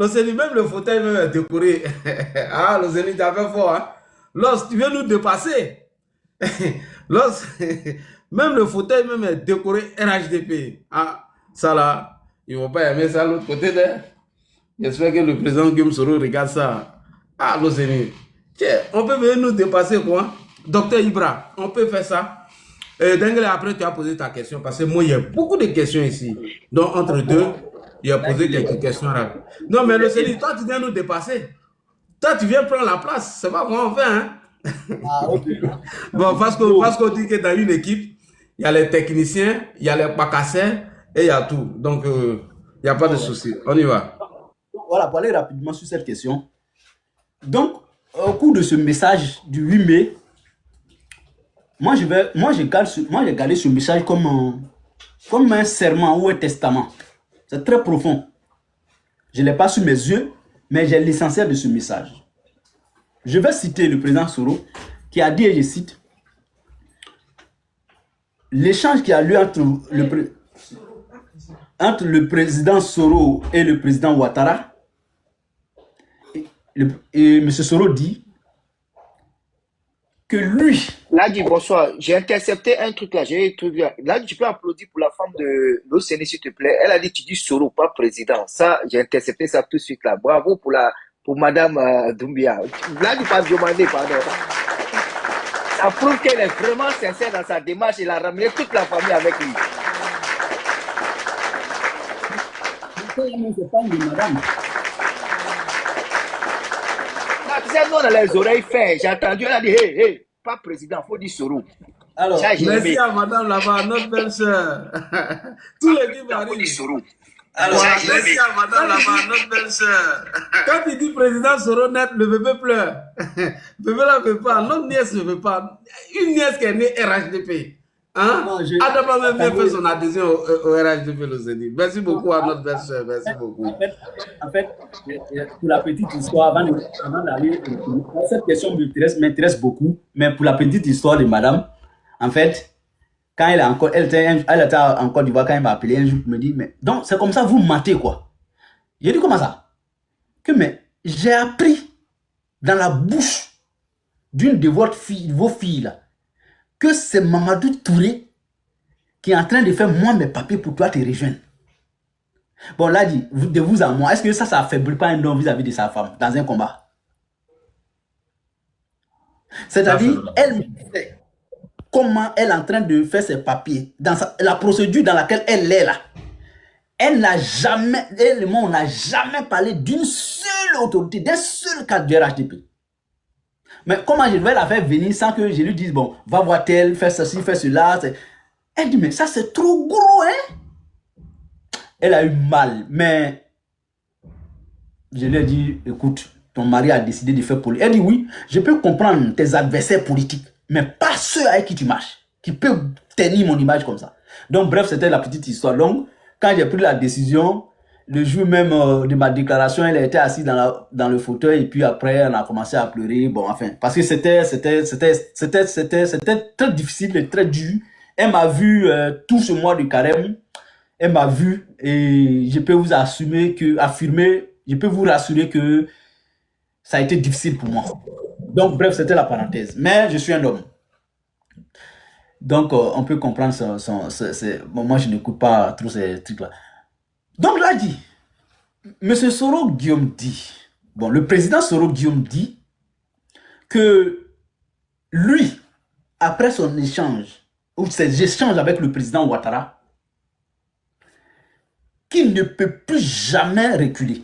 L'Océanie, même le fauteuil même est décoré. Ah, l'Océanie, tu as fait fort. Hein? Lorsque tu viens nous dépasser, lorsque, même le fauteuil même est décoré RHDP. Ah, ça là, ils ne vont pas aimer ça de l'autre côté. J'espère que le président Guillaume Soro regarde ça. Ah, l'Océanie. Tiens, on peut venir nous dépasser quoi? Docteur Ibra, on peut faire ça. Dengue, après, tu as posé ta question parce que moi, il y a beaucoup de questions ici. Donc, entre deux, il a posé quelques questions rapides. Non, mais l'Océanie, toi, tu viens nous dépasser. Toi, tu viens prendre la place. C'est pas comment on fait, hein? Ah, ok. Bon, parce qu'on dit que dans une équipe, il y a les techniciens, il y a les pacassins et il y a tout. Donc, il n'y a pas de Oh, ouais. souci. On y va. Voilà, pour aller rapidement sur cette question. Donc, au cours de ce message du 8 mai, moi, j'ai gardé ce message comme un serment ou un testament. C'est très profond. Je ne l'ai pas sur mes yeux, mais j'ai l'essentiel de ce message. Je vais citer le président Soro qui a dit, et je cite, l'échange qui a lieu entre le président Soro et le président Ouattara. Et M. Soro dit que lui, Là, dit bonsoir. J'ai intercepté un truc là. J'ai un truc là. Là, tu peux applaudir pour la femme de l'Océanie, s'il te plaît. Elle a dit, tu dis Soro, pas président. Ça, j'ai intercepté ça tout de suite là. Bravo pour Madame Doumbia. Là, tu pas demander, pardon. Ça prouve qu'elle est vraiment sincère dans sa démarche. Elle a ramené toute la famille avec lui. c'est pas une madame. Là, tu sais, nous, on a les oreilles fines. J'ai entendu, elle a dit, hey, hey, pas président, faut dire Soro. Alors, Ça, j'ai Merci aimé. à madame là-bas, notre belle sœur. Tout l'équipe Faut dire arrive. Soro. alors, Voilà, merci à madame là-bas, notre belle sœur. Quand il dit président Soronet, le bébé pleure. Le bébé là ne veut pas, notre nièce ne veut pas. Une nièce qui est née RHDP. Hein? non, Adama même bien fait attendez, son adhésion au RHDP, l'Océanie. Merci beaucoup à notre belle sœur, merci beaucoup. en fait, en fait, pour la petite histoire, avant d'aller, cette question m'intéresse beaucoup, mais pour la petite histoire de madame, en fait, quand elle était en Côte d'Ivoire, quand elle m'a appelé un jour, elle me dit, mais donc c'est comme ça, vous matez quoi? J'ai dit, comment ça? Que mais j'ai appris dans la bouche d'une de vos filles là, que c'est Mamadou Touré qui est en train de faire moi mes papiers pour toi te rejoindre. Bon, là, dit, de vous à moi, est-ce que ça affaiblit pas un homme vis-à-vis de sa femme dans un combat? Ça, c'est C'est-à-dire, vrai. elle me sait comment elle est en train de faire ses papiers, dans la procédure dans laquelle elle est là. Elle n'a jamais, elle et moi, on n'a jamais parlé d'une seule autorité, d'un seul cadre du RHDP. Mais comment je vais la faire venir sans que je lui dise, bon, va voir tel, fais ceci, fais cela. Elle dit, mais ça c'est trop gros, hein? Elle a eu mal, mais je lui ai dit, écoute, ton mari a décidé de faire politique. Elle dit, oui, je peux comprendre tes adversaires politiques, mais pas ceux avec qui tu marches, qui peuvent tenir mon image comme ça. Donc, bref, c'était la petite histoire. Donc, quand j'ai pris la décision, le jour même de ma déclaration, elle était assise dans le fauteuil et puis après, on a commencé à pleurer. Bon, enfin, parce que c'était très difficile et très dur. Elle m'a vu tout ce mois de carême. Elle m'a vu et je peux vous je peux vous rassurer que ça a été difficile pour moi. Donc, bref, c'était la parenthèse. Mais je suis un homme. Donc, on peut comprendre bon, moi, je n'écoute pas trop ces trucs-là. Donc, là, dit, M. Soro Guillaume dit, bon, le président Soro Guillaume dit que lui, après son échange, ou ses échanges avec le président Ouattara, qu'il ne peut plus jamais reculer.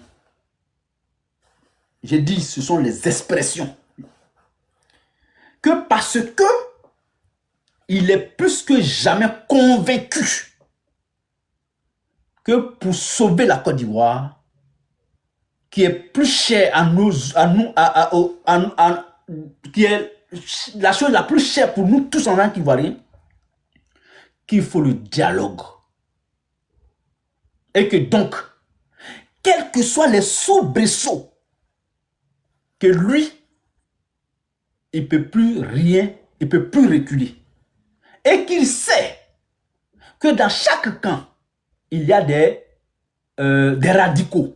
J'ai dit, ce sont les expressions. Que parce que il est plus que jamais convaincu que pour sauver la Côte d'Ivoire, qui est plus cher qui est la chose la plus chère pour nous tous en tant qu'Ivoiriens, qu'il faut le dialogue. Et que donc, quels que soient les soubresauts, que lui, il ne peut plus rien, il ne peut plus reculer. Et qu'il sait que dans chaque camp, il y a des radicaux.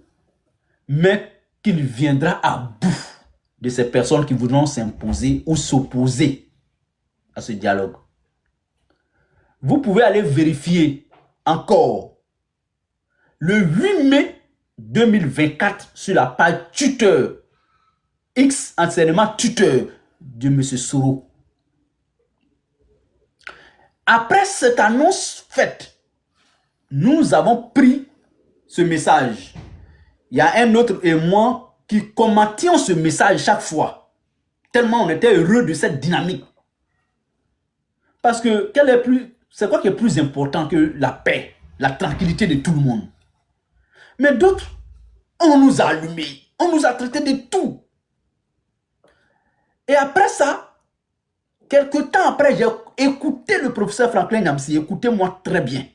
mais qu'il viendra à bout de ces personnes qui voudront s'imposer ou s'opposer à ce dialogue. Vous pouvez aller vérifier encore le 8 mai 2024 sur la page Twitter, X, anciennement Twitter, de M. Soro. Après cette annonce faite, nous avons pris ce message. Il y a un autre et moi qui commentions ce message chaque fois. Tellement on était heureux de cette dynamique. Parce que c'est quoi qui est plus important que la paix, la tranquillité de tout le monde? Mais d'autres, on nous a allumés, on nous a traités de tout. Et après ça, quelque temps après, j'ai écouté le professeur Franklin Nyamsi, écoutez-moi très bien,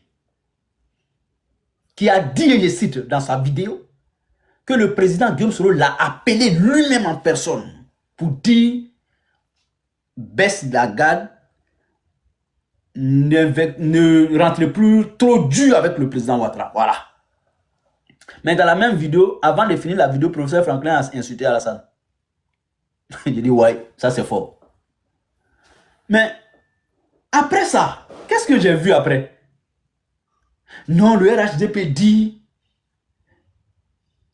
qui a dit, et je cite dans sa vidéo, que le président Guillaume Soro l'a appelé lui-même en personne pour dire baisse la garde, ne rentrez plus trop dur avec le président Ouattara. Voilà. Mais dans la même vidéo, avant de finir la vidéo, le professeur Franklin a insulté Alassane. J'ai dit, ouais, ça c'est fort. Mais après ça, qu'est-ce que j'ai vu après? Non, le RHDP dit,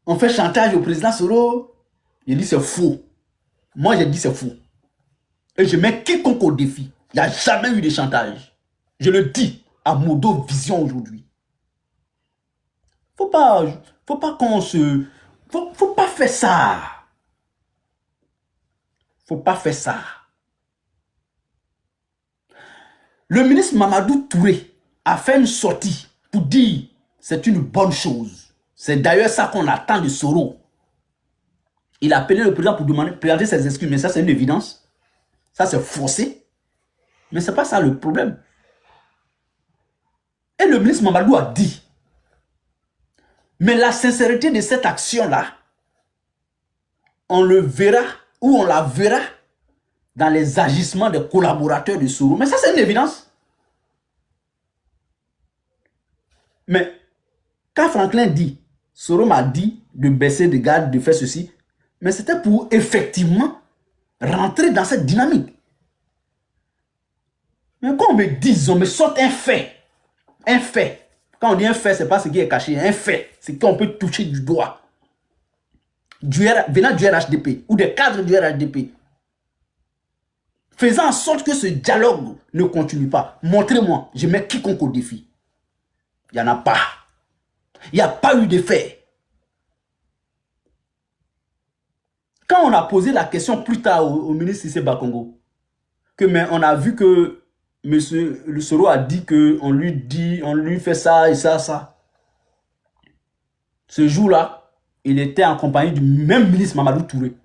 on fait chantage au président Soro. J'ai dit, c'est faux. Moi, j'ai dit, c'est faux. Et je mets quiconque au défi. Il n'y a jamais eu de chantage. Je le dis à Modo Vision aujourd'hui. Faut pas qu'on se... Faut pas faire ça. Faut pas faire ça. Le ministre Mamadou Touré a fait une sortie pour dire c'est une bonne chose. C'est d'ailleurs ça qu'on attend de Soro. Il a appelé le président pour demander présenter ses excuses, mais ça c'est une évidence. Ça c'est forcé. Mais c'est pas ça le problème. Et le ministre Mamadou a dit, mais la sincérité de cette action-là, on le verra ou on la verra dans les agissements des collaborateurs de Soro. Mais ça, c'est une évidence. Mais quand Franklin dit, Soro m'a dit de baisser de garde, de faire ceci, mais c'était pour effectivement rentrer dans cette dynamique. Mais quand on me dit, on me sorte un fait. Un fait. Quand on dit un fait, ce n'est pas ce qui est caché. Un fait, c'est qu'on peut toucher du doigt. Venant du RHDP ou des cadres du RHDP. Faisant en sorte que ce dialogue ne continue pas. Montrez-moi, je mets quiconque au défi. Il n'y en a pas. Il n'y a pas eu de fait. Quand on a posé la question plus tard au ministre Cissé Bakongo, mais on a vu que M. Le Soro a dit qu'on lui fait ça et ça, ça. Ce jour-là, il était en compagnie du même ministre Mamadou Touré.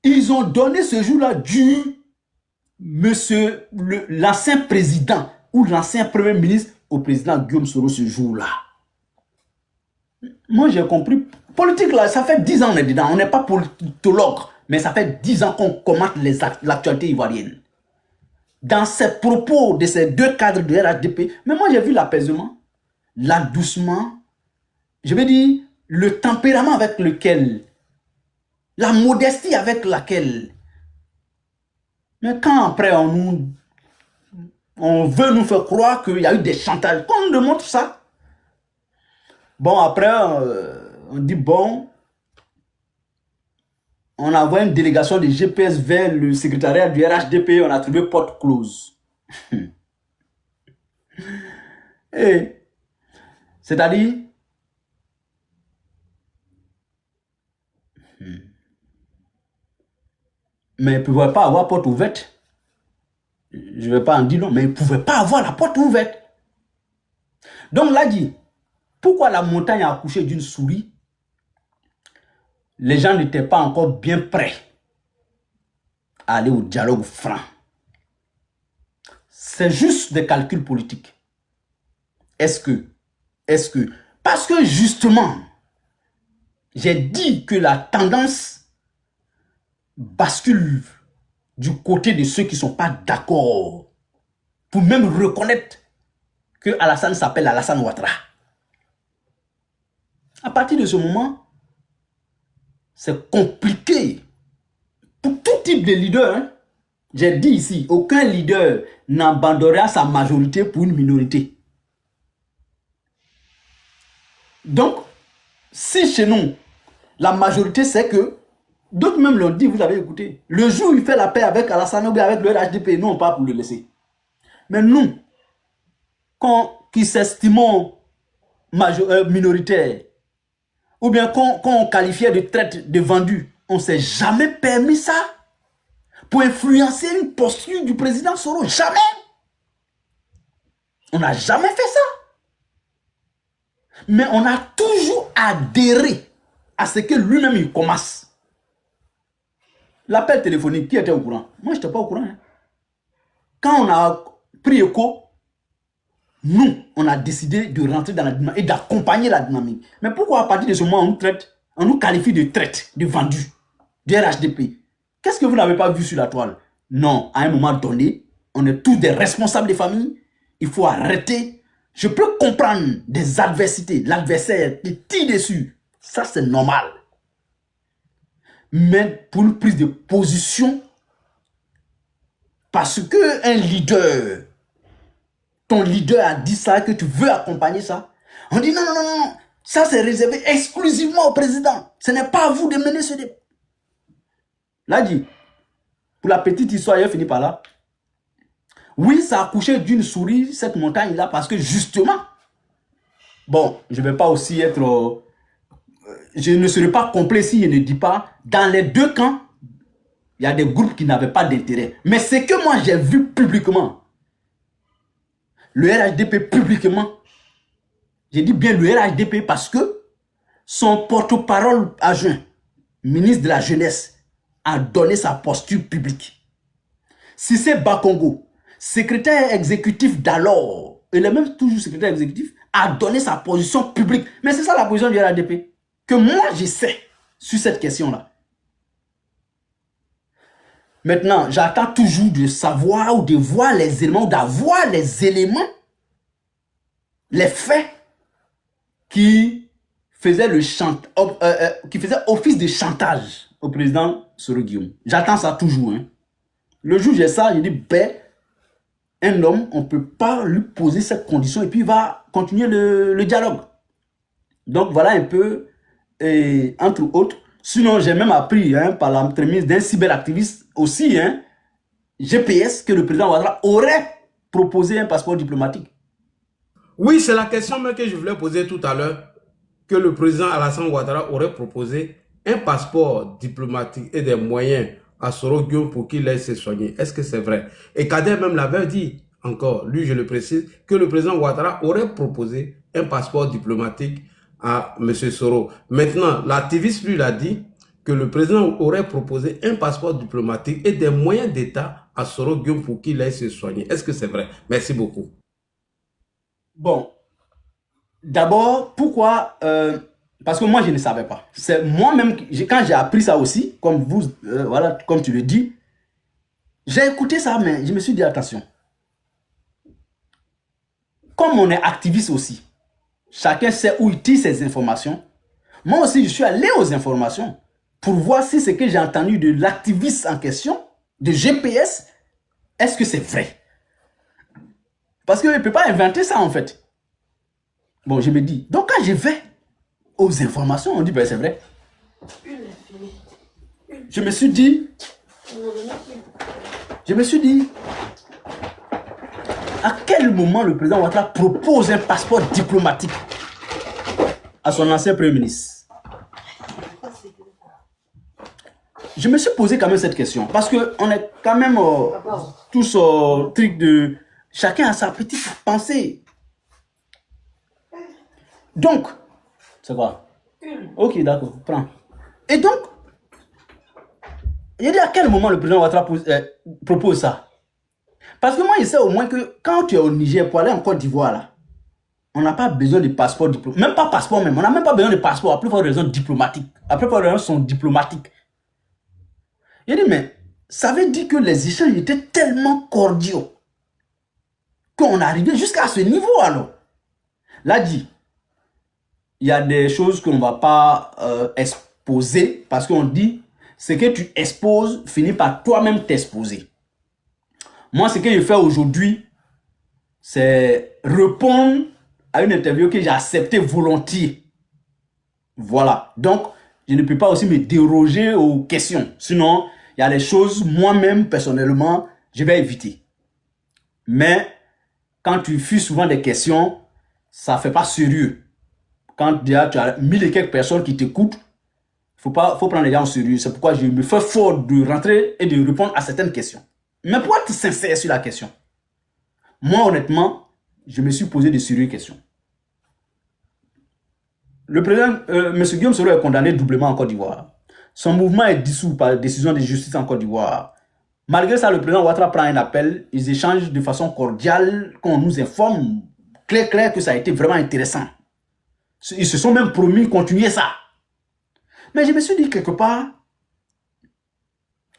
Ils ont donné ce jour-là du l'ancien président ou l'ancien premier ministre au président Guillaume Soro ce jour-là. Moi, j'ai compris. Politique, là, ça fait 10 ans qu'on est dedans. On n'est pas politologue, mais ça fait 10 ans qu'on commente l'actualité ivoirienne. Dans ces propos de ces deux cadres de RHDP, mais moi, j'ai vu l'apaisement, l'adoucement, je veux dire, le tempérament avec lequel, la modestie avec laquelle. Mais quand après, on veut nous faire croire qu'il y a eu des chantages, quand on démontre ça, bon, après, on dit, bon, on envoie une délégation de GPS vers le secrétariat du RHDP, on a trouvé porte close. C'est-à-dire, mais ils ne pouvaient pas avoir porte ouverte. Je ne vais pas en dire non, mais ils ne pouvaient pas avoir la porte ouverte. Donc là, dit, pourquoi la montagne a accouché d'une souris? Les gens n'étaient pas encore bien prêts à aller au dialogue franc. C'est juste des calculs politiques. Est-ce que, parce que justement, j'ai dit que la tendance bascule du côté de ceux qui ne sont pas d'accord pour même reconnaître que Alassane s'appelle Alassane Ouattara. À partir de ce moment, c'est compliqué. Pour tout type de leader, hein, j'ai dit ici, aucun leader n'abandonnera sa majorité pour une minorité. Donc, si chez nous, la majorité c'est que, d'autres même l'ont dit, vous avez écouté, le jour où il fait la paix avec Alassane ou avec le RHDP, nous on part pour le laisser. Mais nous, qui s'estimons minoritaires, ou bien quand on qualifiait de traite, de vendu, on ne s'est jamais permis ça pour influencer une posture du président Soro. Jamais. On n'a jamais fait ça. Mais on a toujours adhéré à ce que lui-même il commence. L'appel téléphonique, qui était au courant? Moi, je n'étais pas au courant. Hein. Quand on a pris écho, nous, on a décidé de rentrer dans la dynamique et d'accompagner la dynamique. Mais pourquoi à partir de ce moment, on nous qualifie de traite, de vendu, de RHDP? Qu'est-ce que vous n'avez pas vu sur la toile? Non, à un moment donné, on est tous des responsables des familles. Il faut arrêter. Je peux comprendre des adversités, l'adversaire qui tire dessus. Ça, c'est normal. Mais pour une prise de position, parce qu'un leader, ton leader a dit ça, que tu veux accompagner ça, on dit non, non, non, non, ça c'est réservé exclusivement au président. Ce n'est pas à vous de mener ce débat. Là, dit, pour la petite histoire, il finit par là. Oui, ça a accouché d'une souris, cette montagne-là, parce que justement, bon, je ne vais pas aussi être... je ne serai pas complet si je ne dis pas, dans les deux camps, il y a des groupes qui n'avaient pas d'intérêt. Mais ce que moi j'ai vu publiquement, le RHDP publiquement, j'ai dit bien le RHDP parce que son porte-parole adjoint, ministre de la Jeunesse, a donné sa posture publique. Cissé Bakongo, secrétaire exécutif d'alors, et le même toujours secrétaire exécutif, a donné sa position publique. Mais c'est ça la position du RHDP. Que moi je sais sur cette question-là. Maintenant, j'attends toujours de savoir ou de voir les éléments, d'avoir les éléments, les faits qui faisaient qui faisaient office de chantage au président Soro Guillaume. J'attends ça toujours. Hein. Le jour où j'ai ça, je dis, ben, un homme, on ne peut pas lui poser cette condition et puis il va continuer le dialogue. Donc voilà un peu, entre autres. Sinon, j'ai même appris hein, par l'entremise d'un cyberactiviste aussi, hein, GPS, que le président Ouattara aurait proposé un passeport diplomatique. Oui, c'est la question même que je voulais poser tout à l'heure, que le président Alassane Ouattara aurait proposé un passeport diplomatique et des moyens à Soro Guillaume pour qu'il aille se soigner. Est-ce que c'est vrai? Et Kader même l'avait dit, encore, lui je le précise, que le président Ouattara aurait proposé un passeport diplomatique à M. Soro. Maintenant, l'activiste lui l'a dit que le président aurait proposé un passeport diplomatique et des moyens d'État à Soro Guillaume pour qu'il aille se soigner. Est-ce que c'est vrai? Merci beaucoup. Bon, d'abord, pourquoi parce que moi, je ne savais pas. C'est moi-même, quand j'ai appris ça aussi, comme vous, voilà, comme tu le dis, j'ai écouté ça, mais je me suis dit, attention. Comme on est activiste aussi, chacun sait où il tire ses informations. Moi aussi, je suis allé aux informations pour voir si ce que j'ai entendu de l'activiste en question, de GPS, est-ce que c'est vrai? Parce qu'il ne peut pas inventer ça, en fait. Bon, je me dis, donc quand je vais aux informations, on dit, ben c'est vrai. Je me suis dit, à quel moment le président Ouattara propose un passeport diplomatique à son ancien premier ministre? Je me suis posé quand même cette question, parce qu'on est quand même tous au truc de... Chacun a sa petite pensée. Donc, c'est quoi? Ok, d'accord, prends. Et donc, il dit à quel moment le président Ouattara propose ça? Parce que moi, je sais au moins que quand tu es au Niger pour aller en Côte d'Ivoire, là, on n'a pas besoin de passeport diplomatique. Même pas passeport même. On n'a même pas besoin de passeport. À plus forte raison diplomatique. À plus forte raison sont diplomatiques. Il dit, mais ça veut dire que les échanges étaient tellement cordiaux qu'on arrivait jusqu'à ce niveau alors. Là dit, il y a des choses qu'on ne va pas poser, parce qu'on dit, ce que tu exposes finit par toi-même t'exposer. Moi, ce que je fais aujourd'hui, c'est répondre à une interview que j'ai acceptée volontiers. Voilà. Donc, je ne peux pas aussi me déroger aux questions. Sinon, il y a des choses, moi-même, personnellement, je vais éviter. Mais, quand tu fuis souvent des questions, ça ne fait pas sérieux. Quand déjà tu as 1000 et quelques personnes qui t'écoutent, faut prendre les gens au sérieux. C'est pourquoi je me fais fort de rentrer et de répondre à certaines questions. Mais pour être sincère sur la question, moi, honnêtement, je me suis posé de sérieuses questions. Le président, M. Guillaume Soro est condamné doublement en Côte d'Ivoire. Son mouvement est dissous par décision de justice en Côte d'Ivoire. Malgré ça, le président Ouattara prend un appel. Ils échangent de façon cordiale, qu'on nous informe clair que ça a été vraiment intéressant. Ils se sont même promis de continuer ça. Mais je me suis dit quelque part,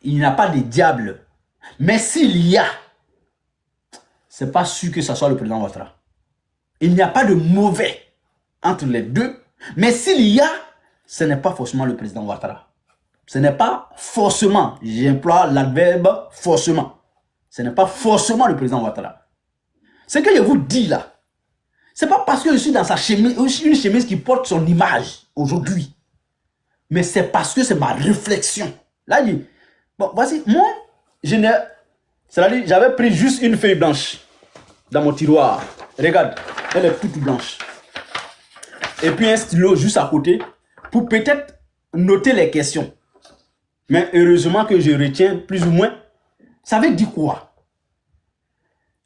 il n'y a pas de diable. Mais s'il y a, c'est pas sûr que ce soit le président Ouattara. Il n'y a pas de mauvais entre les deux. Mais s'il y a, ce n'est pas forcément le président Ouattara. Ce n'est pas forcément, j'emploie l'adverbe forcément. Ce n'est pas forcément le président Ouattara. Ce que je vous dis là, c'est pas parce que je suis dans sa chemise, une chemise qui porte son image aujourd'hui. Mais c'est parce que c'est ma réflexion. Là, bon, voici, moi, c'est-à-dire, j'avais pris juste une feuille blanche dans mon tiroir. Regarde, elle est toute blanche. Et puis un stylo juste à côté pour peut-être noter les questions. Mais heureusement que je retiens plus ou moins. Ça veut dire quoi?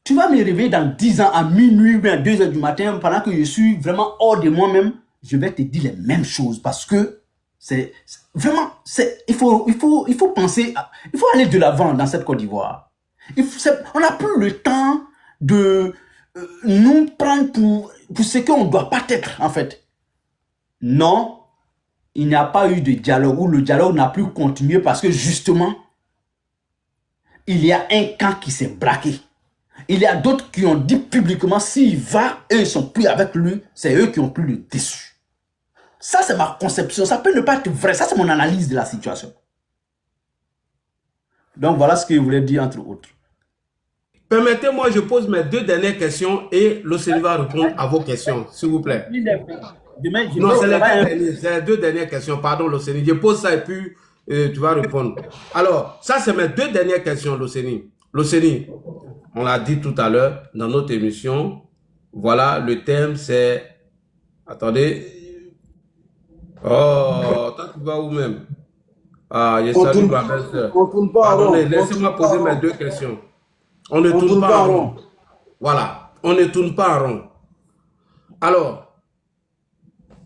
Tu vas me réveiller dans 10 ans à minuit ou à 2 h du matin pendant que je suis vraiment hors de moi-même. Je vais te dire les mêmes choses parce que c'est vraiment, il faut penser, il faut aller de l'avant dans cette Côte d'Ivoire. On n'a plus le temps de nous prendre pour ce qu'on ne doit pas être en fait. Non, il n'y a pas eu de dialogue ou le dialogue n'a plus continué parce que justement, il y a un camp qui s'est braqué. Il y a d'autres qui ont dit publiquement s'il va, eux ils sont plus avec lui, c'est eux qui ont pris le dessus. Ça c'est ma conception, ça peut ne pas être vrai, ça c'est mon analyse de la situation. Donc voilà ce que je voulais dire entre autres. Permettez-moi, je pose mes 2 dernières questions et l'OCNI va répondre à vos questions, s'il vous plaît. Demain, Non, c'est les 2 dernières questions, pardon, l'OCNI. Je pose ça et puis tu vas répondre. Alors, ça, c'est mes 2 dernières questions, l'OCNI. L'OCNI, on l'a dit tout à l'heure dans notre émission. Voilà, le thème, c'est... Attendez. Oh, toi, tu vas où même? Ah, je salue ma belle-sœur. Pardonnez, laissez-moi poser mes 2 questions. On ne tourne pas en rond. Voilà, on ne tourne pas en rond. Alors,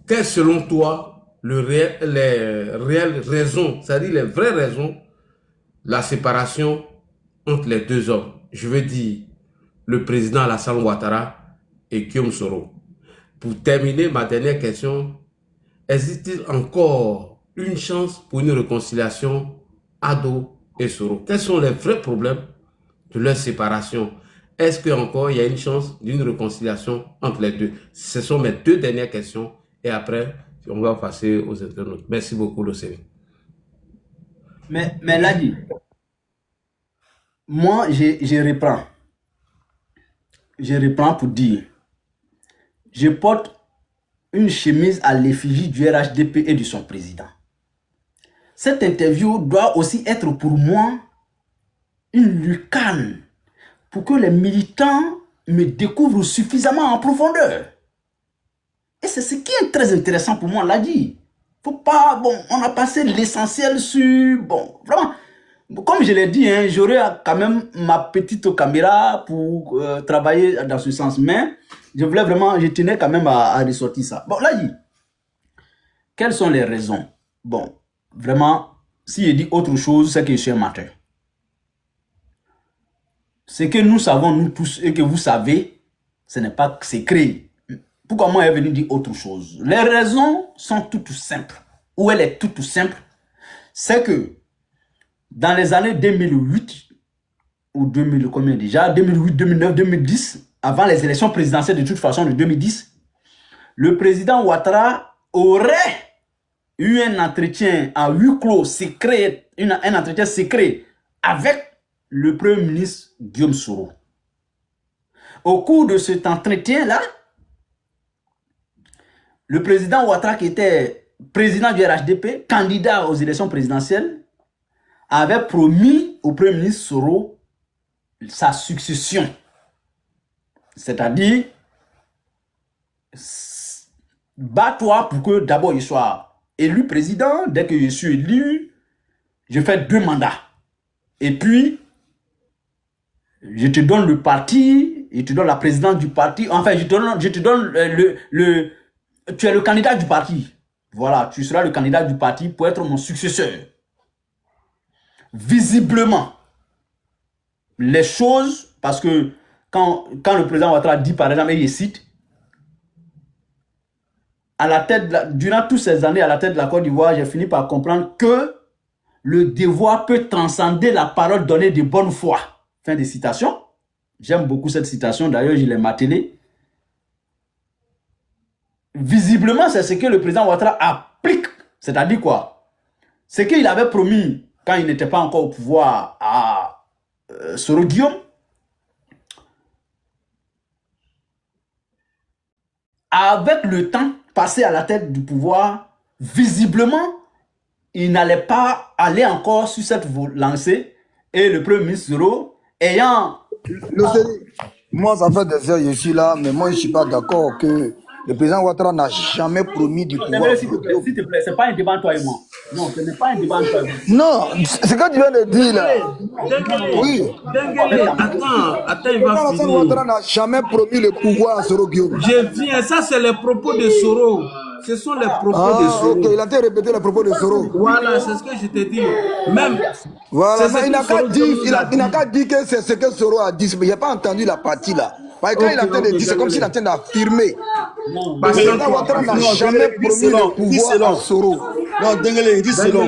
quelles selon toi les réelles raisons, c'est-à-dire les vraies raisons, la séparation entre les 2 hommes? Je veux dire, le président Alassane Ouattara et Guillaume Soro. Pour terminer, ma dernière question, existe-t-il encore une chance pour une réconciliation Ado et Soro? Quels sont les vrais problèmes de leur séparation? Est-ce qu'encore il y a une chance d'une réconciliation entre les deux? Ce sont mes 2 dernières questions et après, on va passer aux internautes. Merci beaucoup, l'OCNI. Mais là, moi, je reprends. Je reprends pour dire, je porte une chemise à l'effigie du RHDP et de son président. Cette interview doit aussi être pour moi une lucane pour que les militants me découvrent suffisamment en profondeur. Et c'est ce qui est très intéressant pour moi, l'a dit. Faut pas, bon, on a passé l'essentiel sur, bon, vraiment, comme je l'ai dit, hein, j'aurai quand même ma petite caméra pour travailler dans ce sens, mais je voulais vraiment, je tenais quand même à ressortir ça. Bon, là, dit, quelles sont les raisons? Bon, vraiment, si je dis autre chose, c'est que je suis un menteur. Ce que nous savons, nous tous, et que vous savez, ce n'est pas secret. Pourquoi moi, je suis venu dire autre chose? Les raisons sont toutes simples. Ou elle est toute simple. C'est que dans les années 2008, ou 2000, combien déjà? 2008, 2009, 2010, avant les élections présidentielles de toute façon de 2010, le président Ouattara aurait eu un entretien à huis clos secret, un entretien secret avec le Premier ministre Guillaume Soro. Au cours de cet entretien-là, le président Ouattara, qui était président du RHDP, candidat aux élections présidentielles, avait promis au Premier ministre Soro sa succession. C'est-à-dire, bats-toi pour que d'abord il soit élu président. Dès que je suis élu, je fais 2 mandats. Et puis, je te donne le parti, je te donne la présidence du parti. Enfin, je te donne tu es le candidat du parti. Voilà, tu seras le candidat du parti pour être mon successeur. Visiblement, les choses, parce que quand le président Ouattara dit, par exemple, et il cite, à la tête durant toutes ces années à la tête de la Côte d'Ivoire, j'ai fini par comprendre que le devoir peut transcender la parole donnée de bonne foi. Fin de citation. J'aime beaucoup cette citation, d'ailleurs, je l'ai martelée. Visiblement, c'est ce que le président Ouattara applique. C'est-à-dire quoi? Ce qu'il avait promis quand il n'était pas encore au pouvoir à Soro Guillaume. Avec le temps passé à la tête du pouvoir, visiblement, il n'allait pas aller encore sur cette lancée. Et le Premier ministre Soro, ayant... Moi, ça fait des heures que je suis là, mais moi, je ne suis pas d'accord que le président Ouattara n'a jamais promis du pouvoir. S'il te plaît, ce n'est pas un débat entre toi et moi. Non, ce n'est pas un débat entre toi et moi. Non, ce que tu viens de dire là. Oui. Attends, il va Le président Ouattara n'a jamais promis le pouvoir à Soro Guillaume. Je viens, ça c'est les propos de Soro. Ce sont les propos de Soro. Ok, il a été répété les propos de Soro. Voilà, c'est ce que je te dis. Même. Voilà, mais il n'a qu'à dire que c'est ce que Soro a dit. Mais il n'a pas entendu la partie là. Parce que quand il a entendu dire, c'est comme s'il est en train d'affirmer. Le président Ouattara n'a jamais promis le pouvoir à Soro. Non, Dengele, il dit selon.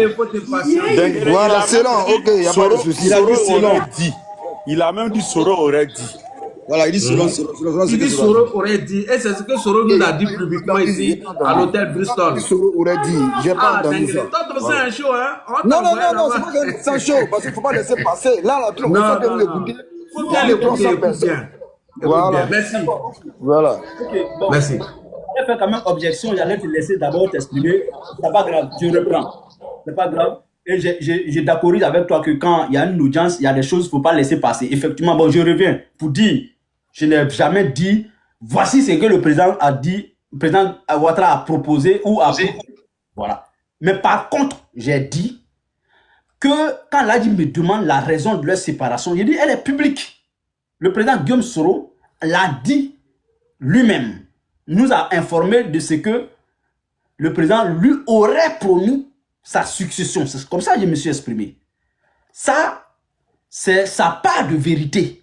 Voilà, selon, ok, il n'y a pas de souci. Il a dit selon. Il a même dit Soro aurait dit. Voilà, il dit selon. Il dit Soro aurait dit. Et c'est ce que Soro nous a dit publiquement ici, à l'hôtel Bristol. Soro aurait dit. J'ai pas entendu ça. Toi, c'est un show, hein? Non, c'est pas un show, parce qu'il ne faut pas laisser passer. Là, on ne peut pas l'écouter. Il faut bien l'écouter. Voilà. Merci. Voilà. Okay, bon. Merci. Je fais quand même objection, j'allais te laisser d'abord t'exprimer. C'est pas grave, je reprends. C'est pas grave. Et je d'accorder avec toi que quand il y a une audience, il y a des choses qu'il ne faut pas laisser passer. Effectivement, bon, je reviens pour dire, je n'ai jamais dit, voici ce que le président a dit, le président Ouattara a proposé ou a proposé. Voilà. Mais par contre, j'ai dit que quand Ladi me demande la raison de leur séparation, j'ai dit, elle est publique. Le président Guillaume Soro l'a dit lui-même, nous a informé de ce que le président lui aurait promis sa succession. C'est comme ça que je me suis exprimé. Ça, c'est sa part de vérité.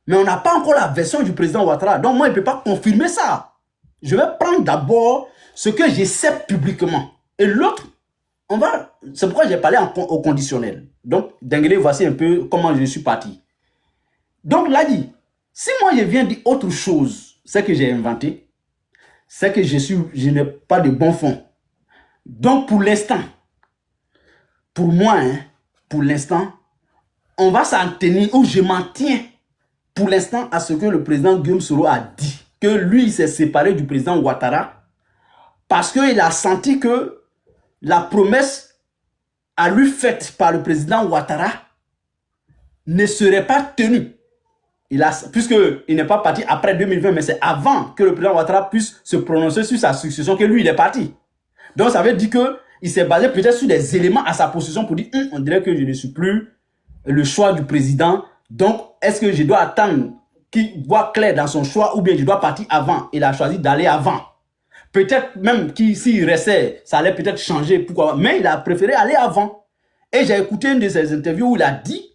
Mais on n'a pas encore la version du président Ouattara. Donc moi, il ne peut pas confirmer ça. Je vais prendre d'abord ce que je sais publiquement. Et l'autre, c'est pourquoi j'ai parlé au conditionnel. Donc, Dengele, voici un peu comment je suis parti. Donc, là dit, si moi je viens dire autre chose, c'est que j'ai inventé, c'est que je n'ai pas de bon fond. Donc, pour l'instant, pour moi, pour l'instant, on va s'en tenir, ou je m'en tiens pour l'instant à ce que le président Guillaume Soro a dit, que lui, il s'est séparé du président Ouattara parce qu'il a senti que la promesse à lui faite par le président Ouattara ne serait pas tenue. Puisqu'il n'est pas parti après 2020, mais c'est avant que le président Ouattara puisse se prononcer sur sa succession que lui, il est parti. Donc, ça veut dire qu'il s'est basé peut-être sur des éléments à sa position pour dire, on dirait que je ne suis plus le choix du président. Donc, est-ce que je dois attendre qu'il voit clair dans son choix ou bien je dois partir avant? Il a choisi d'aller avant. Peut-être même s'il restait, ça allait peut-être changer, pourquoi? Mais il a préféré aller avant. Et j'ai écouté une de ses interviews où il a dit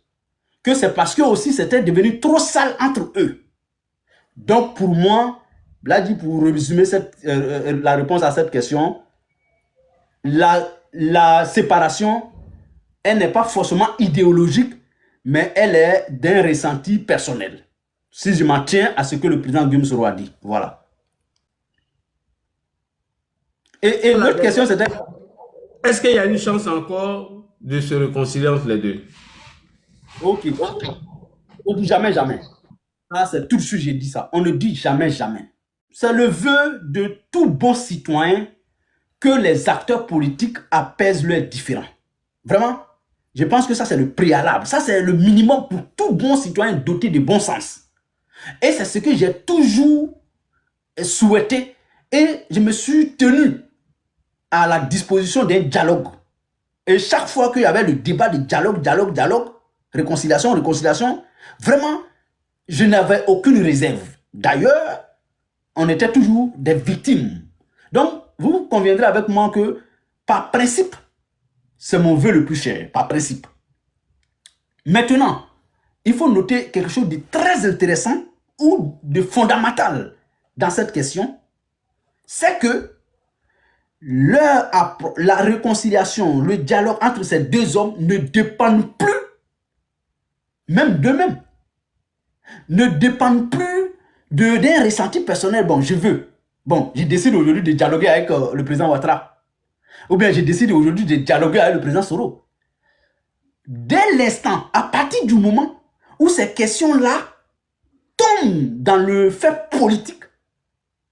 que c'est parce que aussi c'était devenu trop sale entre eux. Donc pour moi, là dit pour résumer la réponse à cette question, la séparation, elle n'est pas forcément idéologique, mais elle est d'un ressenti personnel. Si je m'en tiens à ce que le président Guillaume Soro a dit. Voilà. Et l'autre question c'était... Est-ce qu'il y a une chance encore de se réconcilier entre les deux? Ok. On ne dit jamais, jamais. Ah, c'est tout de suite, j'ai dit ça. On ne dit jamais, jamais. C'est le vœu de tout bon citoyen que les acteurs politiques apaisent leurs différends. Vraiment, je pense que ça, c'est le préalable. Ça, c'est le minimum pour tout bon citoyen doté de bon sens. Et c'est ce que j'ai toujours souhaité. Et je me suis tenu à la disposition d'un dialogue. Et chaque fois qu'il y avait le débat de dialogue, réconciliation, vraiment, je n'avais aucune réserve. D'ailleurs, on était toujours des victimes. Donc, vous conviendrez avec moi que, par principe, c'est mon vœu le plus cher, par principe. Maintenant, il faut noter quelque chose de très intéressant ou de fondamental dans cette question, c'est que la réconciliation, le dialogue entre ces deux hommes ne dépendent plus, même d'eux-mêmes, ne dépendent plus d'un ressenti personnel. Bon, je décide aujourd'hui de dialoguer avec le président Ouattara. Ou bien je décide aujourd'hui de dialoguer avec le président Soro. Dès l'instant, à partir du moment où ces questions-là tombent dans le fait politique,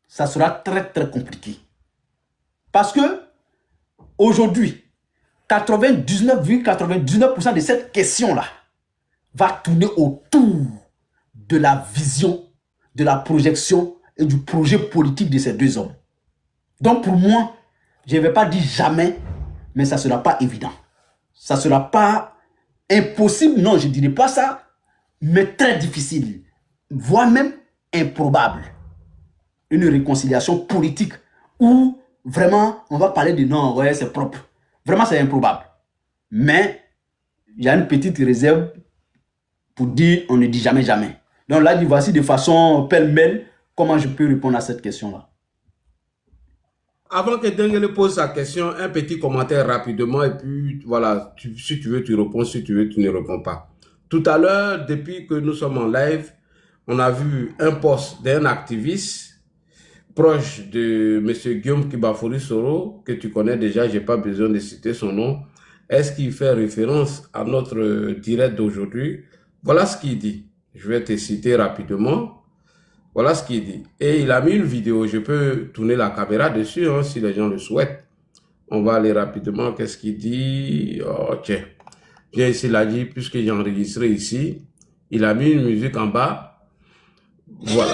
ça sera très très compliqué. Parce que aujourd'hui, 99,99% de cette question-là va tourner autour de la vision, de la projection et du projet politique de ces deux hommes. Donc pour moi, je ne vais pas dire jamais, mais ça ne sera pas évident. Ça ne sera pas impossible, non, je ne dirais pas ça, mais très difficile, voire même improbable. Une réconciliation politique où vraiment on va parler de non, ouais, c'est propre. Vraiment, c'est improbable. Mais il y a une petite réserve pour dire on ne dit jamais, jamais. Donc là, voici de façon pêle-mêle comment je peux répondre à cette question-là. Avant que Dengele pose sa question, un petit commentaire rapidement et puis voilà, si tu veux, tu réponds, si tu veux, tu ne réponds pas. Tout à l'heure, depuis que nous sommes en live, on a vu un post d'un activiste proche de M. Guillaume Kibafori Soro, que tu connais déjà, je n'ai pas besoin de citer son nom. Est-ce qu'il fait référence à notre direct d'aujourd'hui? Voilà ce qu'il dit. Je vais te citer rapidement. Voilà ce qu'il dit. Et il a mis une vidéo. Je peux tourner la caméra dessus hein, si les gens le souhaitent. On va aller rapidement. Qu'est-ce qu'il dit? Oh, tiens. Viens ici, il a dit, puisque j'ai enregistré ici. Il a mis une musique en bas. Voilà.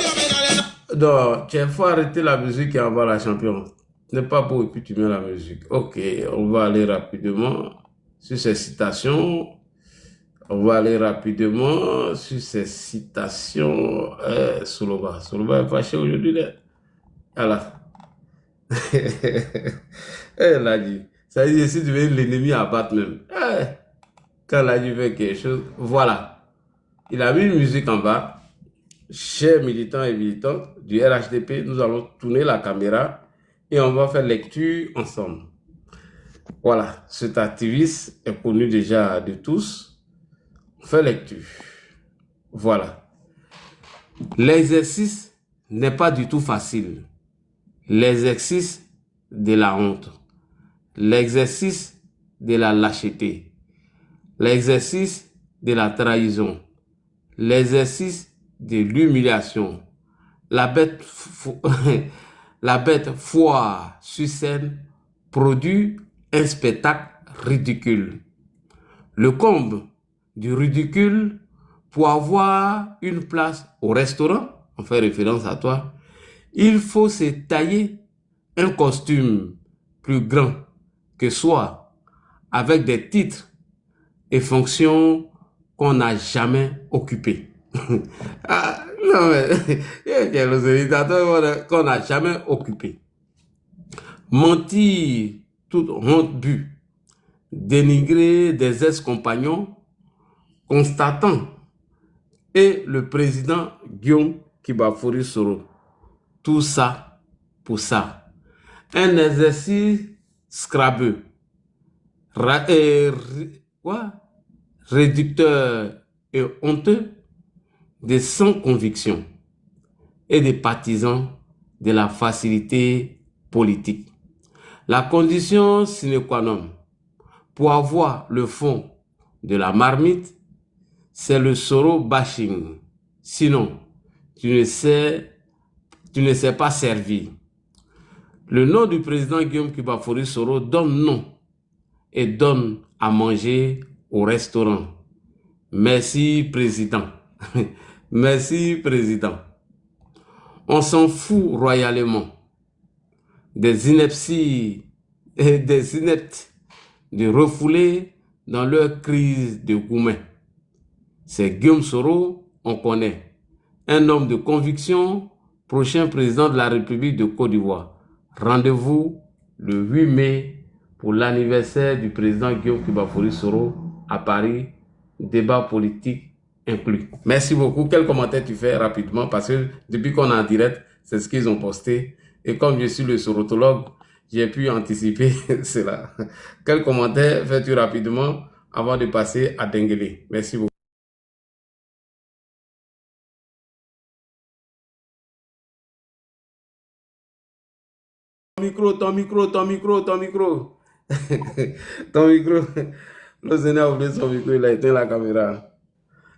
Donc, tiens, il faut arrêter la musique et en bas la champion. Ce n'est pas beau et puis tu mets la musique. Ok, on va aller rapidement sur ces citations. On va aller rapidement sur ces citations. Soloba est fâché aujourd'hui. Voilà. Elle a dit. Ça veut dire si tu veux l'ennemi à battre même. Quand la dit fait quelque chose. Voilà. Il a mis une musique en bas. Chers militants et militantes du RHDP, nous allons tourner la caméra et on va faire lecture ensemble. Voilà. Cet activiste est connu déjà de tous. On fait lecture. Voilà. L'exercice n'est pas du tout facile. L'exercice de la honte. L'exercice de la lâcheté. L'exercice de la trahison. L'exercice de l'humiliation. La bête foire sur scène produit un spectacle ridicule. Le comble du ridicule pour avoir une place au restaurant, on fait référence à toi, il faut se tailler un costume plus grand que soi, avec des titres et fonctions qu'on n'a jamais occupées. Ah, non, mais il y a les imitateurs qu'on n'a jamais occupés. Mentir toute honte but, dénigrer des ex-compagnons, constatant et le président Guillaume Kibafori Soro. Tout ça pour ça. Un exercice scrabeux, réducteur et honteux des sans conviction et des partisans de la facilité politique. La condition sine qua non pour avoir le fond de la marmite, c'est le Soro bashing. Sinon, tu ne sais pas servir. Le nom du président Guillaume Kibafori Soro donne nom et donne à manger au restaurant. Merci, président. Merci, président. On s'en fout royalement des inepties et des ineptes de refouler dans leur crise de gourmet. C'est Guillaume Soro, on connaît. Un homme de conviction, prochain président de la République de Côte d'Ivoire. Rendez-vous le 8 mai pour l'anniversaire du président Guillaume Kibafori Soro à Paris. Débat politique inclus. Merci beaucoup. Quel commentaire tu fais rapidement? Parce que depuis qu'on est en direct, c'est ce qu'ils ont posté. Et comme je suis le sorotologue, j'ai pu anticiper cela. Quel commentaire fais-tu rapidement avant de passer à Denguele? Merci beaucoup. Ton micro. Ton micro. Le Zéné a oublié son micro, il a éteint la caméra.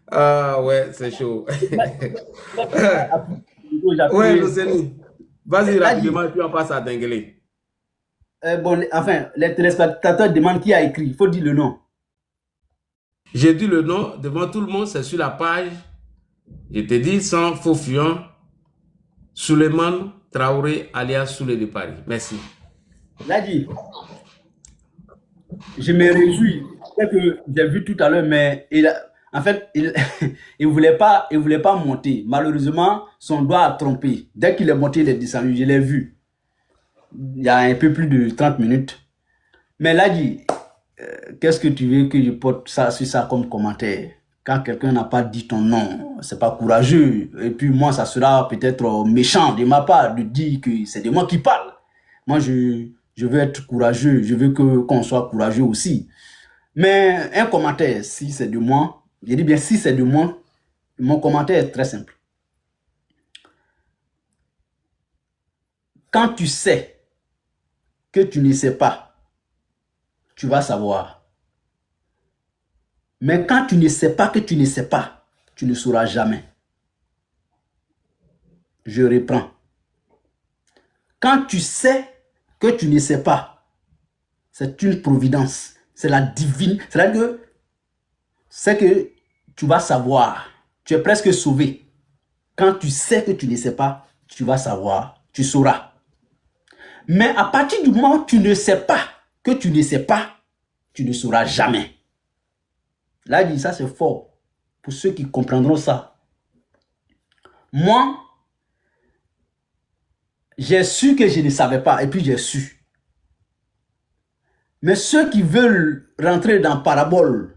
Ah ouais, c'est chaud. Ouais, le Zéné. Vas-y rapidement, puis on passe à Denguele. Bon, enfin, les téléspectateurs demandent qui a écrit. Il faut dire le nom. J'ai dit le nom devant tout le monde, c'est sur la page. Je te dis sans faux fuyant, Suleiman Traoré alias Soulé de Paris. Merci. Ladi, je me réjouis. C'est que j'ai vu tout à l'heure, mais en fait, il voulait pas monter. Malheureusement, son doigt a trompé. Dès qu'il est monté, il est descendu. Je l'ai vu. Il y a un peu plus de 30 minutes. Mais Ladi, qu'est-ce que tu veux que je porte ça sur ça comme commentaire? Quand quelqu'un n'a pas dit ton nom, c'est pas courageux. Et puis moi, ça sera peut-être méchant de ma part de dire que c'est de moi qui parle. Moi, je veux être courageux. Je veux qu'on soit courageux aussi. Mais un commentaire, si c'est de moi, je dis bien si c'est de moi, mon commentaire est très simple. Quand tu sais que tu ne sais pas, tu vas savoir. Mais quand tu ne sais pas que tu ne sais pas, tu ne sauras jamais. Je reprends. Quand tu sais que tu ne sais pas, c'est une providence. C'est la divine. C'est que tu vas savoir. Tu es presque sauvé. Quand tu sais que tu ne sais pas, tu vas savoir. Tu sauras. Mais à partir du moment où tu ne sais pas que tu ne sais pas, tu ne sauras jamais. Là, il dit ça, c'est fort. Pour ceux qui comprendront ça. Moi, j'ai su que je ne savais pas, et puis j'ai su. Mais ceux qui veulent rentrer dans parabole,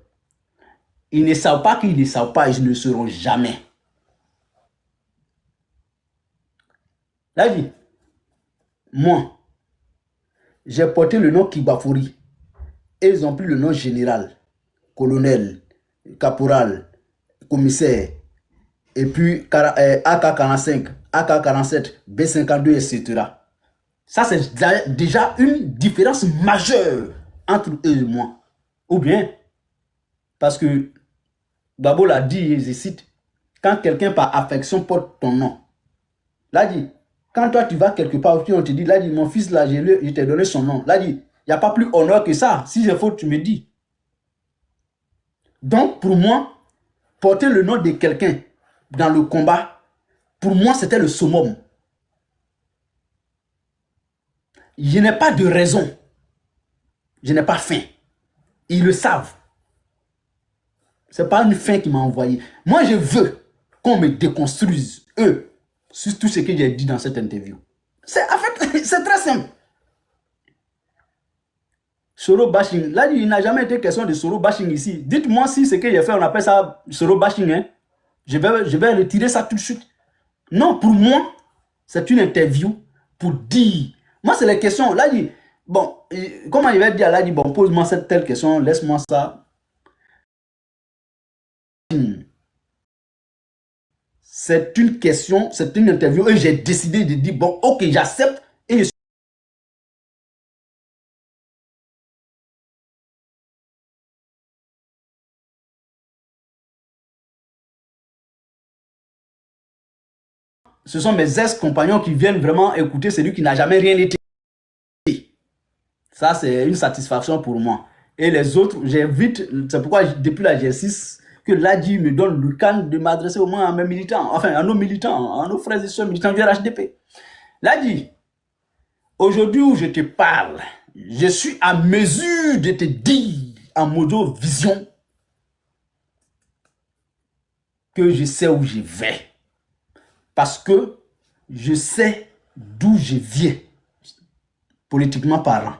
ils ne savent pas qu'ils ne savent pas, ils ne le sauront jamais. Là, il dit, moi, j'ai porté le nom Kibafori, et ils ont pris le nom général. Colonel, caporal, commissaire, et puis AK-45, AK-47, B-52, etc. Ça, c'est déjà une différence majeure entre eux et moi. Ou bien, parce que Babo l'a dit, je cite, quand quelqu'un par affection porte ton nom, là dit, quand toi tu vas quelque part, on te dit, là dit, mon fils, là, je t'ai donné son nom. Là dit, il n'y a pas plus honneur que ça. Si j'ai faute, tu me dis. Donc, pour moi, porter le nom de quelqu'un dans le combat, pour moi, c'était le summum. Je n'ai pas de raison. Je n'ai pas faim. Ils le savent. Ce n'est pas une faim qui m'a envoyé. Moi, je veux qu'on me déconstruise, eux, sur tout ce que j'ai dit dans cette interview. En fait, c'est très simple. Soro bashing. Là, il n'a jamais été question de Soro bashing ici. Dites-moi si ce que j'ai fait, on appelle ça Soro bashing. Hein? Je vais retirer ça tout de suite. Non, pour moi, c'est une interview pour dire. Moi, c'est les questions. Là, il dit, bon, comment il va dire? Là, il dit, bon, pose-moi cette telle question, laisse-moi ça. C'est une question, c'est une interview et j'ai décidé de dire, bon, ok, j'accepte et je ce sont mes ex-compagnons qui viennent vraiment écouter celui qui n'a jamais rien été. Ça, c'est une satisfaction pour moi. Et les autres, j'invite, c'est pourquoi depuis la G6, que l'ADI me donne le can de m'adresser au moins à mes militants, enfin à nos militants, à nos frères et sœurs militants du RHDP. L'ADI, aujourd'hui où je te parle, je suis à mesure de te dire en modo vision que je sais où je vais. Parce que je sais d'où je viens, politiquement parlant.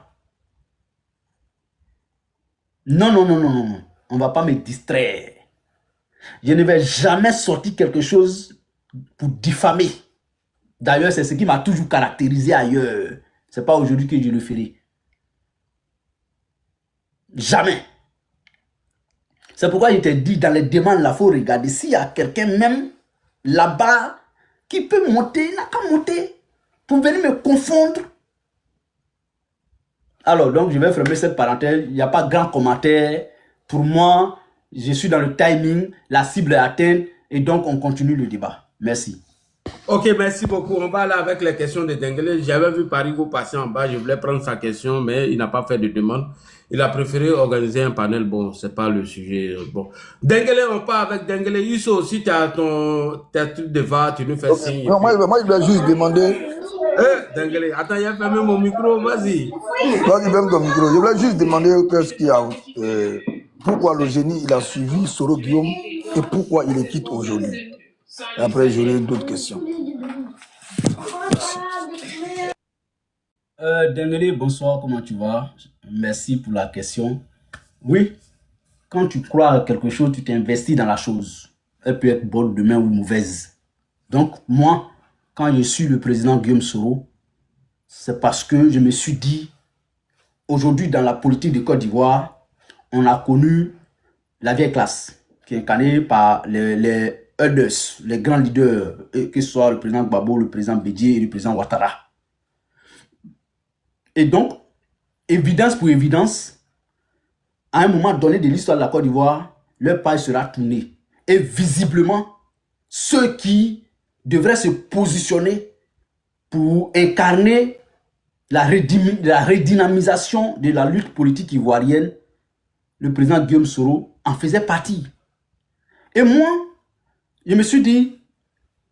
Non, non, non, non, non. On ne va pas me distraire. Je ne vais jamais sortir quelque chose pour diffamer. D'ailleurs, c'est ce qui m'a toujours caractérisé ailleurs. Ce n'est pas aujourd'hui que je le ferai. Jamais. C'est pourquoi je t'ai dit, dans les demandes, il faut regarder. S'il y a quelqu'un même là-bas qui peut monter, il n'a qu'à monter pour venir me confondre. Alors, donc, je vais fermer cette parenthèse. Il n'y a pas grand commentaire. Pour moi, je suis dans le timing. La cible est atteinte. Et donc, on continue le débat. Merci. Ok, merci beaucoup. On va aller avec les questions de Denguele. J'avais vu Parigo passer en bas. Je voulais prendre sa question, mais il n'a pas fait de demande. Il a préféré organiser un panel. Bon, c'est pas le sujet. Bon. Denguele, on part avec Denguele. Youssou, si tu as tes trucs de va, tu nous fais signe. Non, moi, je voulais juste demander. Denguele, attends, il a fermé mon micro. Vas-y. Vas-y, ferme ton micro. Je voulais juste demander qu'est-ce qu'il y a. Pourquoi le génie, il a suivi Soro Guillaume et pourquoi il le quitte aujourd'hui. Et après, j'aurai d'autres questions. Denguele, bonsoir, comment tu vas? Merci pour la question. Oui, quand tu crois à quelque chose, tu t'investis dans la chose. Elle peut être bonne demain ou mauvaise. Donc, moi, quand je suis le président Guillaume Soro, c'est parce que je me suis dit, aujourd'hui, dans la politique de Côte d'Ivoire, on a connu la vieille classe, qui est incarnée par les elders, les grands leaders, que ce soit le président Gbagbo, le président Bédié et le président Ouattara. Et donc, évidence pour évidence, à un moment donné de l'histoire de la Côte d'Ivoire, leur page sera tournée. Et visiblement, ceux qui devraient se positionner pour incarner la redynamisation de la lutte politique ivoirienne, le président Guillaume Soro en faisait partie. Et moi, je me suis dit,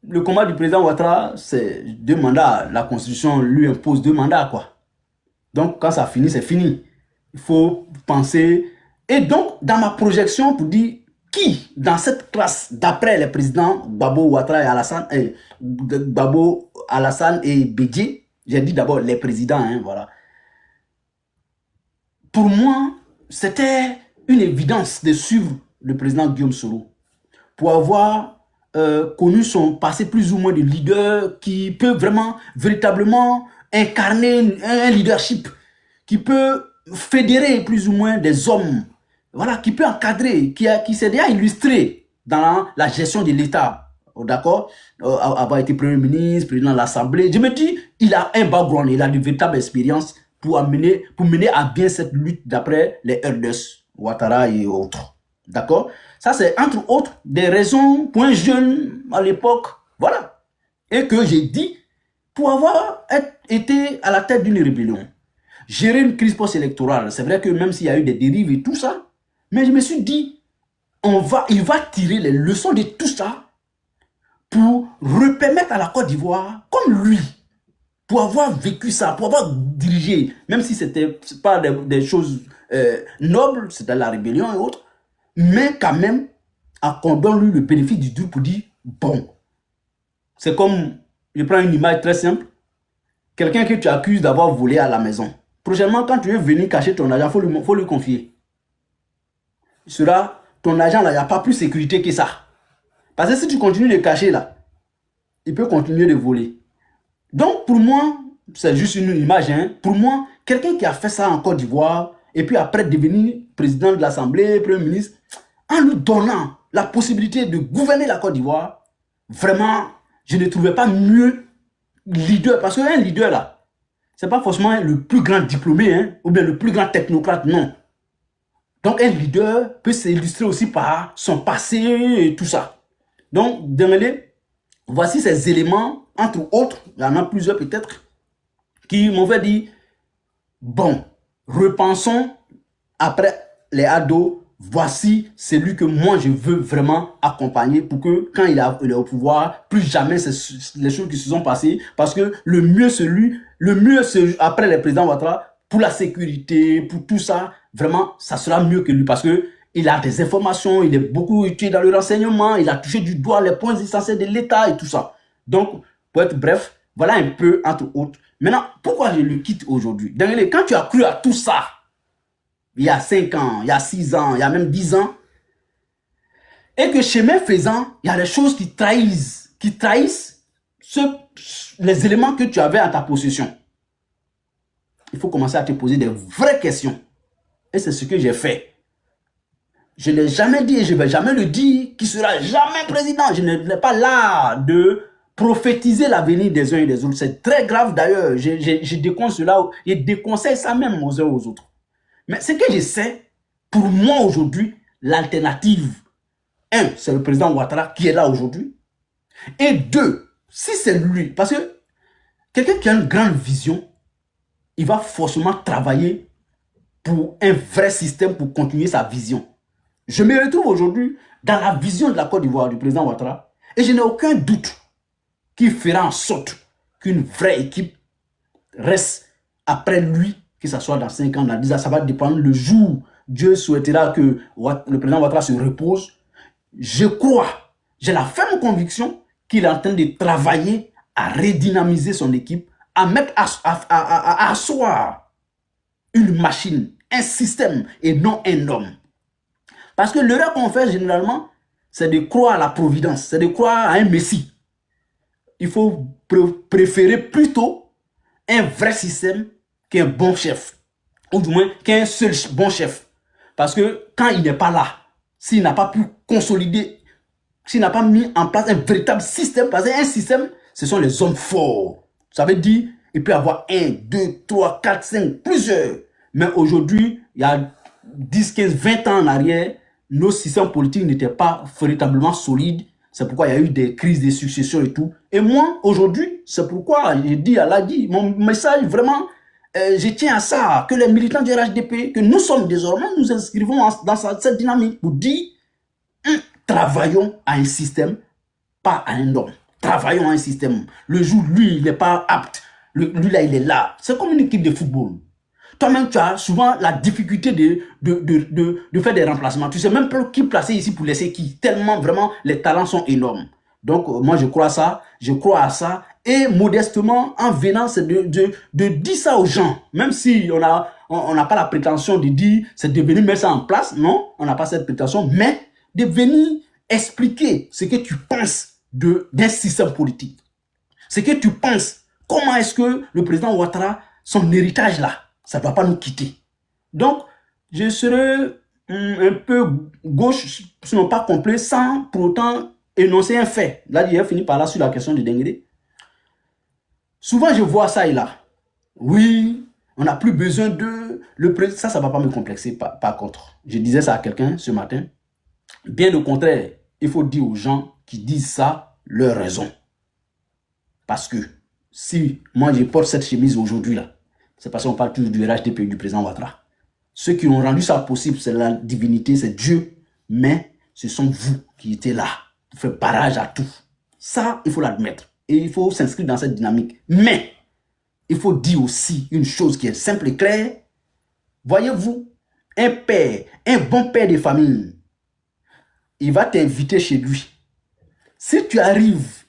le combat du président Ouattara, c'est 2 mandats. La Constitution lui impose 2 mandats, quoi. Donc, quand ça finit, c'est fini. Il faut penser. Et donc, dans ma projection, pour dire qui, dans cette classe, d'après les présidents Gbagbo, Ouattara et Alassane, Gbagbo, Alassane et Bédié, j'ai dit d'abord les présidents, hein, voilà. Pour moi, c'était une évidence de suivre le président Guillaume Soro pour avoir connu son passé plus ou moins de leader qui peut vraiment, véritablement incarner un leadership, qui peut fédérer plus ou moins des hommes, voilà, qui peut encadrer, qui s'est déjà illustré dans la gestion de l'État, d'accord, avoir été Premier ministre, président de l'Assemblée. Je me dis, il a un background, il a de véritables expériences pour mener à bien cette lutte d'après les elders, Ouattara et autres, d'accord. Ça, c'est entre autres des raisons pour un jeune à l'époque, voilà, et que j'ai dit, pour avoir été à la tête d'une rébellion, gérer une crise post-électorale, c'est vrai que même s'il y a eu des dérives et tout ça, mais je me suis dit, il va tirer les leçons de tout ça pour repermettre à la Côte d'Ivoire, comme lui, pour avoir vécu ça, pour avoir dirigé, même si ce n'était pas des choses nobles, c'était la rébellion et autres, mais quand même, qu'on donne lui le bénéfice du doute pour dire, bon, c'est comme, je prends une image très simple, quelqu'un que tu accuses d'avoir volé à la maison. Prochainement, quand tu veux venir cacher ton argent, il faut lui confier. Ton argent, là, il n'y a pas plus de sécurité que ça. Parce que si tu continues de cacher, là, il peut continuer de voler. Donc, pour moi, c'est juste une image. Hein. Pour moi, quelqu'un qui a fait ça en Côte d'Ivoire, et puis après devenir président de l'Assemblée, Premier ministre, en lui donnant la possibilité de gouverner la Côte d'Ivoire, vraiment, je ne trouvais pas mieux leader. Parce qu'un leader, là, ce n'est pas forcément le plus grand diplômé, hein, ou bien le plus grand technocrate, non. Donc, un leader peut s'illustrer aussi par son passé et tout ça. Donc, Denguele, Voici ces éléments, entre autres, il y en a plusieurs peut-être, qui m'ont fait dire, bon, repensons après les ados, voici celui que moi je veux vraiment accompagner pour que quand il est au pouvoir, plus jamais les choses qui se sont passées, parce que le mieux après le président Ouattara, pour la sécurité, pour tout ça, vraiment, ça sera mieux que lui, parce que il a des informations, il est beaucoup utile dans le renseignement, il a touché du doigt les points essentiels de l'État et tout ça. Donc, pour être bref, voilà un peu, entre autres. Maintenant, pourquoi je le quitte aujourd'hui? Quand tu as cru à tout ça, il y a 5 ans, il y a 6 ans, il y a même 10 ans, et que chemin faisant, il y a des choses qui trahissent les éléments que tu avais à ta possession. Il faut commencer à te poser des vraies questions. Et c'est ce que j'ai fait. Je ne l'ai jamais dit et je ne vais jamais le dire qui sera jamais président. Je n'ai pas là de prophétiser l'avenir des uns et des autres. C'est très grave d'ailleurs. Je déconseille cela et déconseille ça même aux uns aux autres. Mais ce que je sais, pour moi aujourd'hui, l'alternative, un, c'est le président Ouattara qui est là aujourd'hui. Et deux, si c'est lui, parce que quelqu'un qui a une grande vision, il va forcément travailler pour un vrai système pour continuer sa vision. Je me retrouve aujourd'hui dans la vision de la Côte d'Ivoire du président Ouattara et je n'ai aucun doute qu'il fera en sorte qu'une vraie équipe reste après lui, que ce soit dans 5 ans, dans 10 ans, ça va dépendre le jour. Dieu souhaitera que le président Ouattara se repose. Je crois, j'ai la ferme conviction qu'il est en train de travailler à redynamiser son équipe, à mettre à asseoir une machine, un système et non un homme. Parce que l'erreur qu'on fait généralement, c'est de croire à la providence, c'est de croire à un messie. Il faut préférer plutôt un vrai système qu'un bon chef. Ou du moins qu'un seul bon chef. Parce que quand il n'est pas là, s'il n'a pas pu consolider, s'il n'a pas mis en place un véritable système, parce qu'un système, ce sont les hommes forts. Ça veut dire, il peut y avoir 1, 2, 3, 4, 5, plusieurs. Mais aujourd'hui, il y a 10, 15, 20 ans en arrière, nos systèmes politiques n'étaient pas véritablement solides. C'est pourquoi il y a eu des crises de succession et tout. Et moi, aujourd'hui, c'est pourquoi j'ai dit à l'ADI, mon message vraiment, je tiens à ça, que les militants du RHDP, que nous sommes désormais, nous inscrivons dans cette dynamique pour dire, travaillons à un système, pas à un homme. Travaillons à un système. Le jour, lui, il n'est pas apte. Lui, là, il est là. C'est comme une équipe de football. Toi-même, tu as souvent la difficulté de faire des remplacements. Tu sais même pas qui placer ici pour laisser qui. Tellement, vraiment, les talents sont énormes. Donc, moi, je crois ça. Je crois à ça. Et modestement, en venant, c'est de dire ça aux gens. Même si on n'a pas la prétention de dire, c'est de venir mettre ça en place. Non, on n'a pas cette prétention. Mais de venir expliquer ce que tu penses d'un système politique. Ce que tu penses. Comment est-ce que le président Ouattara, son héritage là, ça ne doit pas nous quitter. Donc, je serai un peu gauche, sinon pas complet, sans pour autant énoncer un fait. Là, il a fini par là sur la question de Denguéré. Souvent, je vois ça et là. Oui, on n'a plus besoin de... Ça ne va pas me complexer par contre. Je disais ça à quelqu'un ce matin. Bien au contraire, il faut dire aux gens qui disent ça leur raison. Parce que si moi, je porte cette chemise aujourd'hui là, c'est parce qu'on parle toujours du RHDP du président Ouattara. Ceux qui ont rendu ça possible, c'est la divinité, c'est Dieu. Mais ce sont vous qui étiez là pour faire barrage à tout. Ça, il faut l'admettre. Et il faut s'inscrire dans cette dynamique. Mais, il faut dire aussi une chose qui est simple et claire. Voyez-vous, un père, un bon père de famille, il va t'inviter chez lui. Si tu arrives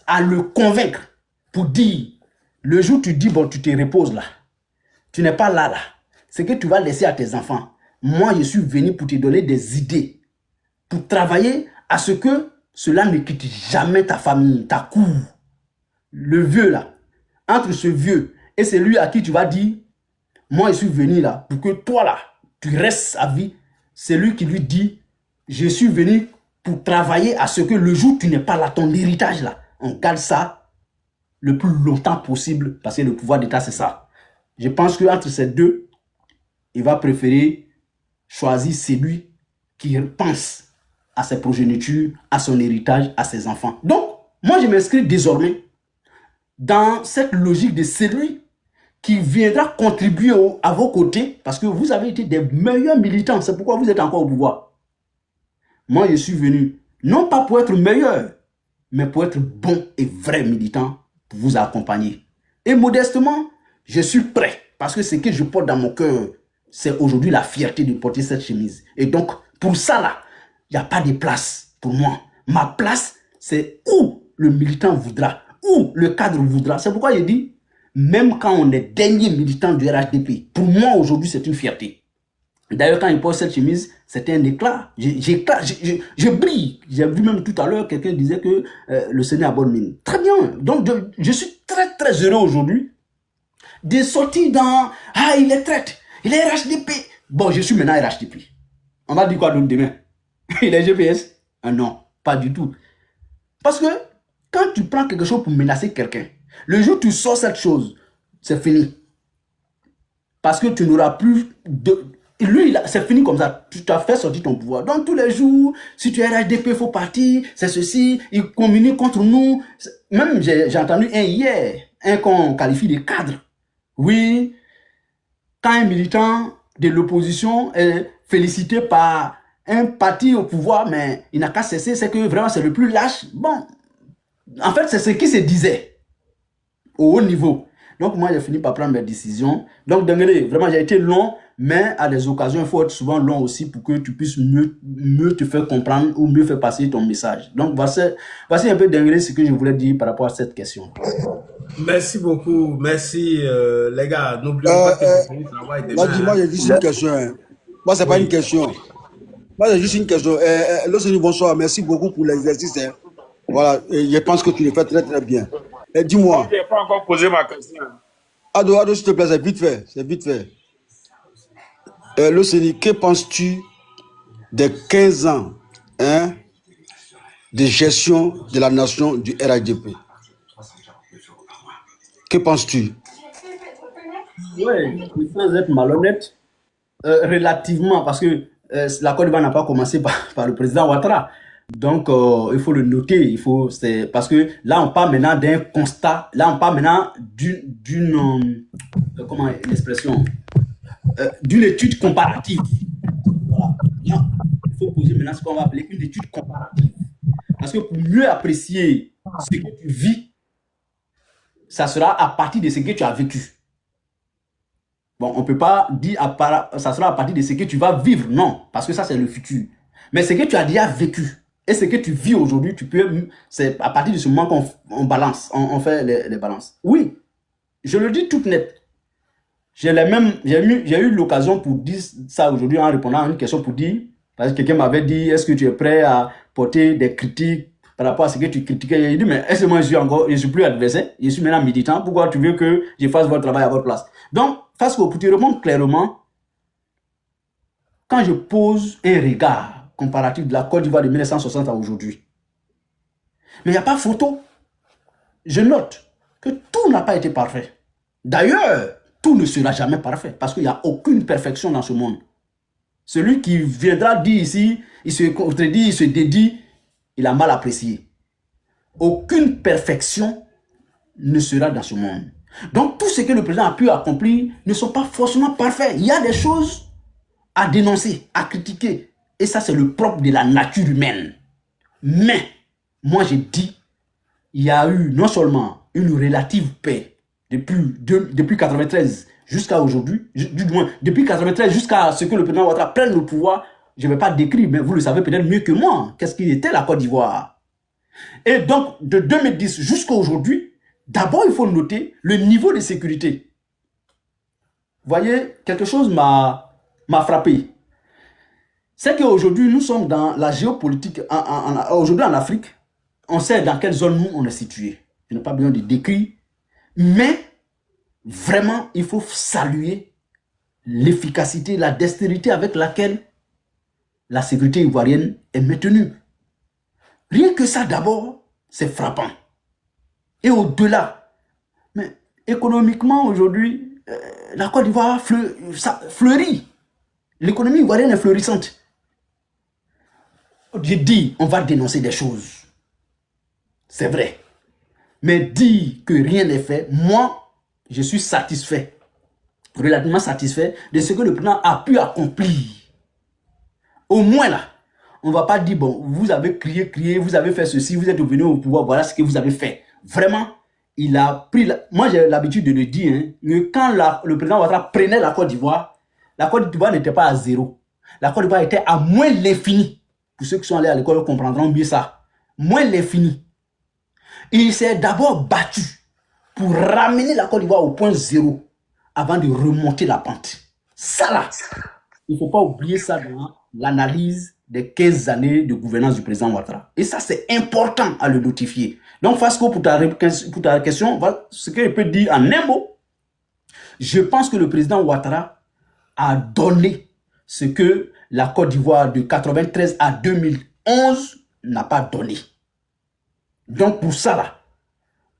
à le convaincre pour dire, le jour où tu dis, bon, tu te reposes là, tu n'es pas là. C'est que tu vas laisser à tes enfants. Moi, je suis venu pour te donner des idées. Pour travailler à ce que cela ne quitte jamais ta famille, ta cour. Le vieux là. Entre ce vieux et celui à qui tu vas dire, moi, je suis venu là pour que toi là, tu restes à vie. C'est lui qui lui dit, je suis venu pour travailler à ce que le jour où tu n'es pas là, ton héritage là, on garde ça le plus longtemps possible parce que le pouvoir d'État, c'est ça. Je pense qu'entre ces deux, il va préférer choisir celui qui pense à ses progénitures, à son héritage, à ses enfants. Donc, Moi, je m'inscris désormais dans cette logique de celui qui viendra contribuer à vos côtés, parce que vous avez été des meilleurs militants. C'est pourquoi vous êtes encore au pouvoir. Moi, je suis venu, non pas pour être meilleur, mais pour être bon et vrai militant, pour vous accompagner. Et modestement, je suis prêt, parce que ce que je porte dans mon cœur, c'est aujourd'hui la fierté de porter cette chemise. Et donc, pour ça, là, il n'y a pas de place pour moi. Ma place, c'est où le militant voudra, où le cadre voudra. C'est pourquoi je dis, même quand on est dernier militant du RHDP, pour moi, aujourd'hui, c'est une fierté. D'ailleurs, quand il porte cette chemise, c'était un éclat. Je brille. J'ai vu même tout à l'heure, quelqu'un disait que le Seigneur a bonne mine. Très bien. Donc, je suis très, très heureux aujourd'hui de sortir dans... Ah, il est traite. Il est RHDP. Bon, je suis maintenant RHDP. On va dire quoi d'autre demain? Il est GPS? Ah non, pas du tout. Parce que quand tu prends quelque chose pour menacer quelqu'un, le jour où tu sors cette chose, c'est fini. Parce que tu n'auras plus de... Lui, c'est fini comme ça. Tu t'as fait sortir ton pouvoir. Donc, tous les jours, si tu es RHDP, il faut partir, c'est ceci, il communique contre nous. Même, j'ai entendu un hier, un qu'on qualifie de cadre. Oui, quand un militant de l'opposition est félicité par un parti au pouvoir, mais il n'a qu'à cesser, c'est que vraiment c'est le plus lâche. Bon, en fait, c'est ce qui se disait au haut niveau. Donc, moi, j'ai fini par prendre mes décisions. Donc, Dengele, vraiment, j'ai été long, mais à des occasions, il faut être souvent long aussi pour que tu puisses mieux te faire comprendre ou mieux faire passer ton message. Donc, voici un peu, Dengele, ce que je voulais dire par rapport à cette question. Merci beaucoup. Merci, les gars. N'oublions pas que le travail demain. Moi, j'ai juste une question. Hein. Moi, c'est pas une question. Moi, j'ai juste une question. Bonsoir. Merci beaucoup pour l'exercice. Hein. Voilà. Et je pense que tu le fais très, très bien. Dis-moi. Je n'ai pas encore posé ma question. Ado, s'il te plaît, c'est vite fait. C'est vite fait. Loseni, que penses-tu des 15 ans de gestion de la nation du RHDP? Que penses-tu? Oui, sans être malhonnête, relativement, parce que la Côte d'Ivoire n'a pas commencé par le président Ouattara. Donc, il faut le noter, parce que là, on parle maintenant d'un constat, là, on parle maintenant d'une comment l'expression, d'une étude comparative. Voilà. Là, il faut poser maintenant ce qu'on va appeler une étude comparative. Parce que pour mieux apprécier ce que tu vis, ça sera à partir de ce que tu as vécu. Bon, on ne peut pas dire ça sera à partir de ce que tu vas vivre, non, parce que ça, c'est le futur. Mais ce que tu as déjà vécu et ce que tu vis aujourd'hui, c'est à partir de ce moment qu'on balance, on fait les balances. Oui, je le dis tout net. J'ai eu l'occasion pour dire ça aujourd'hui en répondant à une question pour dire, parce que quelqu'un m'avait dit, est-ce que tu es prêt à porter des critiques par rapport à ce que tu critiquais? J'ai dit, mais est-ce que moi je suis plus adversaire, je suis maintenant militant, pourquoi tu veux que je fasse votre travail à votre place? Donc, parce que pour te répondre clairement, quand je pose un regard comparatif de la Côte d'Ivoire de 1960 à aujourd'hui, mais il n'y a pas photo. Je note que tout n'a pas été parfait. D'ailleurs, tout ne sera jamais parfait parce qu'il n'y a aucune perfection dans ce monde. Celui qui viendra dire ici, il se contredit, il se dédie, il a mal apprécié. Aucune perfection ne sera dans ce monde. Donc, tout ce que le président a pu accomplir ne sont pas forcément parfaits. Il y a des choses à dénoncer, à critiquer. Et ça, c'est le propre de la nature humaine. Mais, moi, j'ai dit, il y a eu non seulement une relative paix depuis 1993 jusqu'à aujourd'hui, du moins, depuis 1993 jusqu'à ce que le président Ouattara prenne le pouvoir, je ne vais pas décrire, mais vous le savez peut-être mieux que moi, qu'est-ce qu'il était la Côte d'Ivoire. Et donc, de 2010 jusqu'à aujourd'hui, d'abord, il faut noter le niveau de sécurité. Vous voyez, quelque chose m'a frappé. C'est qu'aujourd'hui, nous sommes dans la géopolitique. Aujourd'hui, en Afrique, on sait dans quelle zone nous on est situé. Je n'ai pas besoin de décrire. Mais, vraiment, il faut saluer l'efficacité, la dextérité avec laquelle la sécurité ivoirienne est maintenue. Rien que ça, d'abord, c'est frappant. Et au-delà, mais économiquement, aujourd'hui, la Côte d'Ivoire fleurit. L'économie ivoirienne est fleurissante. J'ai dit, on va dénoncer des choses. C'est vrai. Mais dire que rien n'est fait, moi, je suis satisfait, relativement satisfait de ce que le président a pu accomplir. Au moins là, on ne va pas dire, bon, vous avez crié, vous avez fait ceci, vous êtes venu au pouvoir, voilà ce que vous avez fait. Vraiment, il a pris... Moi, j'ai l'habitude de le dire, hein, que quand le président Ouattara prenait la Côte d'Ivoire n'était pas à zéro. La Côte d'Ivoire était à moins l'infini. Pour ceux qui sont allés à l'école comprendront mieux ça. Moins l'infini. Il s'est d'abord battu pour ramener la Côte d'Ivoire au point zéro avant de remonter la pente. Ça là, il ne faut pas oublier ça dans l'analyse des 15 années de gouvernance du président Ouattara. Et ça, c'est important à le notifier. Donc, Fasco, pour ta question, voilà ce que je peux dire en un mot. Je pense que le président Ouattara a donné ce que la Côte d'Ivoire de 93 à 2011 n'a pas donné. Donc, pour ça, là,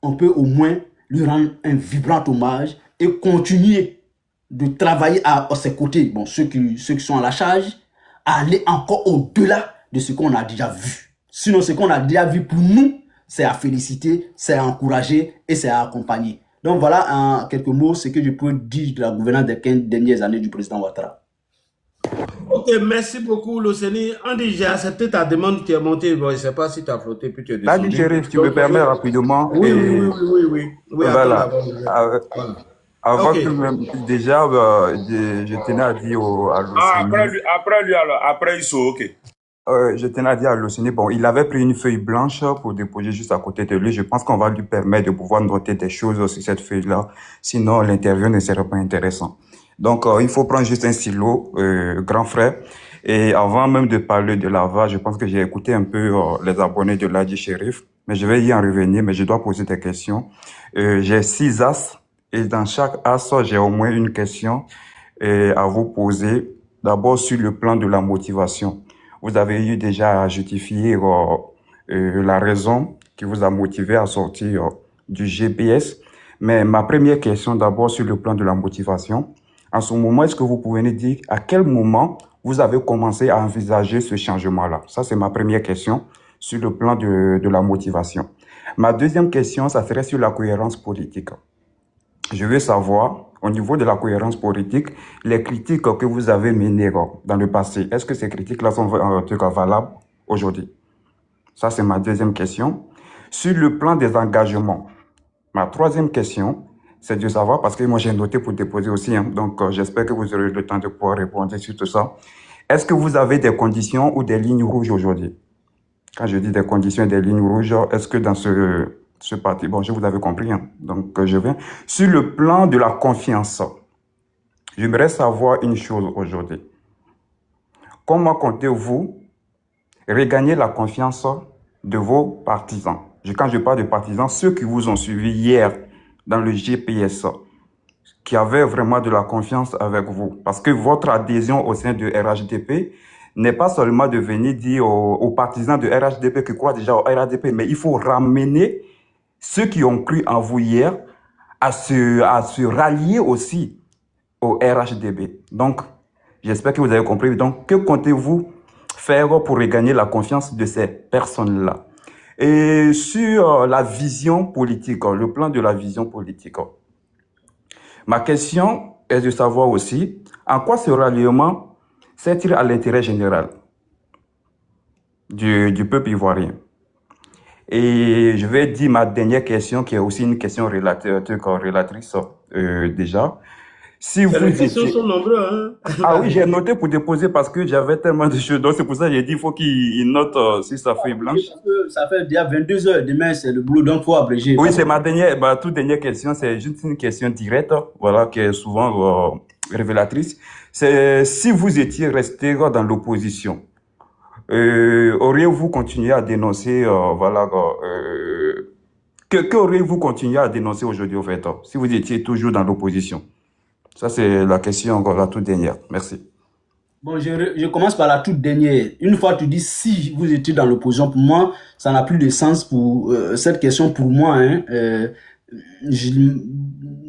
on peut au moins lui rendre un vibrant hommage et continuer de travailler à ses côtés. Bon, ceux qui sont à la charge, à aller encore au-delà de ce qu'on a déjà vu. Sinon, ce qu'on a déjà vu pour nous, c'est à féliciter, c'est à encourager et c'est à accompagner. Donc voilà en quelques mots ce que je peux dire de la gouvernance des 15 dernières années du président Ouattara. Ok, merci beaucoup, Loseni. Andy, j'ai accepté ta demande qui est montée. Bon, je ne sais pas si tu as flotté, puis tu es descendu. Là, Chérif, tu me permets rapidement. Oui. Voilà. Voilà. Avant Ok. que même, déjà, je tenais à dire à Loseni. Après ils sont ok. Je tenais à dire à Loseni, bon, il avait pris une feuille blanche pour déposer juste à côté de lui. Je pense qu'on va lui permettre de pouvoir noter des choses sur cette feuille-là. Sinon, l'interview ne serait pas intéressante. Donc, il faut prendre juste un stylo, grand frère. Et avant même de parler de l'AVA, je pense que j'ai écouté un peu les abonnés de l'Adi Chérif. Mais je vais y en revenir, mais je dois poser des questions. J'ai 6 as. Et dans chaque as, j'ai au moins une question à vous poser. D'abord, sur le plan de la motivation. Vous avez eu déjà à justifier la raison qui vous a motivé à sortir du GPS. Mais ma première question d'abord sur le plan de la motivation. En ce moment, est-ce que vous pouvez nous dire à quel moment vous avez commencé à envisager ce changement-là? Ça, c'est ma première question sur le plan de la motivation. Ma deuxième question, ça serait sur la cohérence politique. Je veux savoir, au niveau de la cohérence politique, les critiques que vous avez menées dans le passé, est-ce que ces critiques-là sont valables aujourd'hui? Ça, c'est ma deuxième question. Sur le plan des engagements, ma troisième question, c'est de savoir, parce que moi j'ai noté pour déposer aussi, hein, donc j'espère que vous aurez le temps de pouvoir répondre sur tout ça. Est-ce que vous avez des conditions ou des lignes rouges aujourd'hui? Quand je dis des conditions et des lignes rouges, est-ce que dans ce parti, bon, je vous avais compris, hein, donc je viens. Sur le plan de la confiance, j'aimerais savoir une chose aujourd'hui. Comment comptez-vous regagner la confiance de vos partisans? Quand je parle de partisans, ceux qui vous ont suivi hier dans le GPS, qui avaient vraiment de la confiance avec vous. Parce que votre adhésion au sein de RHDP n'est pas seulement de venir dire aux partisans de RHDP qui croient déjà au RHDP, mais il faut ramener ceux qui ont cru en vous hier à se rallier aussi au RHDP. Donc, j'espère que vous avez compris. Donc, que comptez-vous faire pour regagner la confiance de ces personnes-là? Et sur la vision politique, le plan de la vision politique, ma question est de savoir aussi en quoi ce ralliement sert-il à l'intérêt général du peuple ivoirien. Et je vais dire ma dernière question, qui est aussi une question relatrice déjà. Si vous Les questions sont nombreuses. Hein? Ah oui, j'ai noté pour déposer parce que j'avais tellement de choses. Donc c'est pour ça que j'ai dit il faut qu'il note sur sa feuille blanche. Ça fait déjà 22 heures. Demain, c'est le boulot, donc il faut abréger. Oui, c'est ma toute dernière question. C'est juste une question directe, voilà, qui est souvent révélatrice. C'est si vous étiez resté dans l'opposition, auriez-vous continué à dénoncer, qu'auriez-vous continué à dénoncer aujourd'hui, au fait, si vous étiez toujours dans l'opposition? Ça, c'est la question, la toute dernière. Merci. Bon, je commence par la toute dernière. Une fois tu dis si vous étiez dans l'opposition, pour moi, ça n'a plus de sens pour cette question. Pour moi, hein,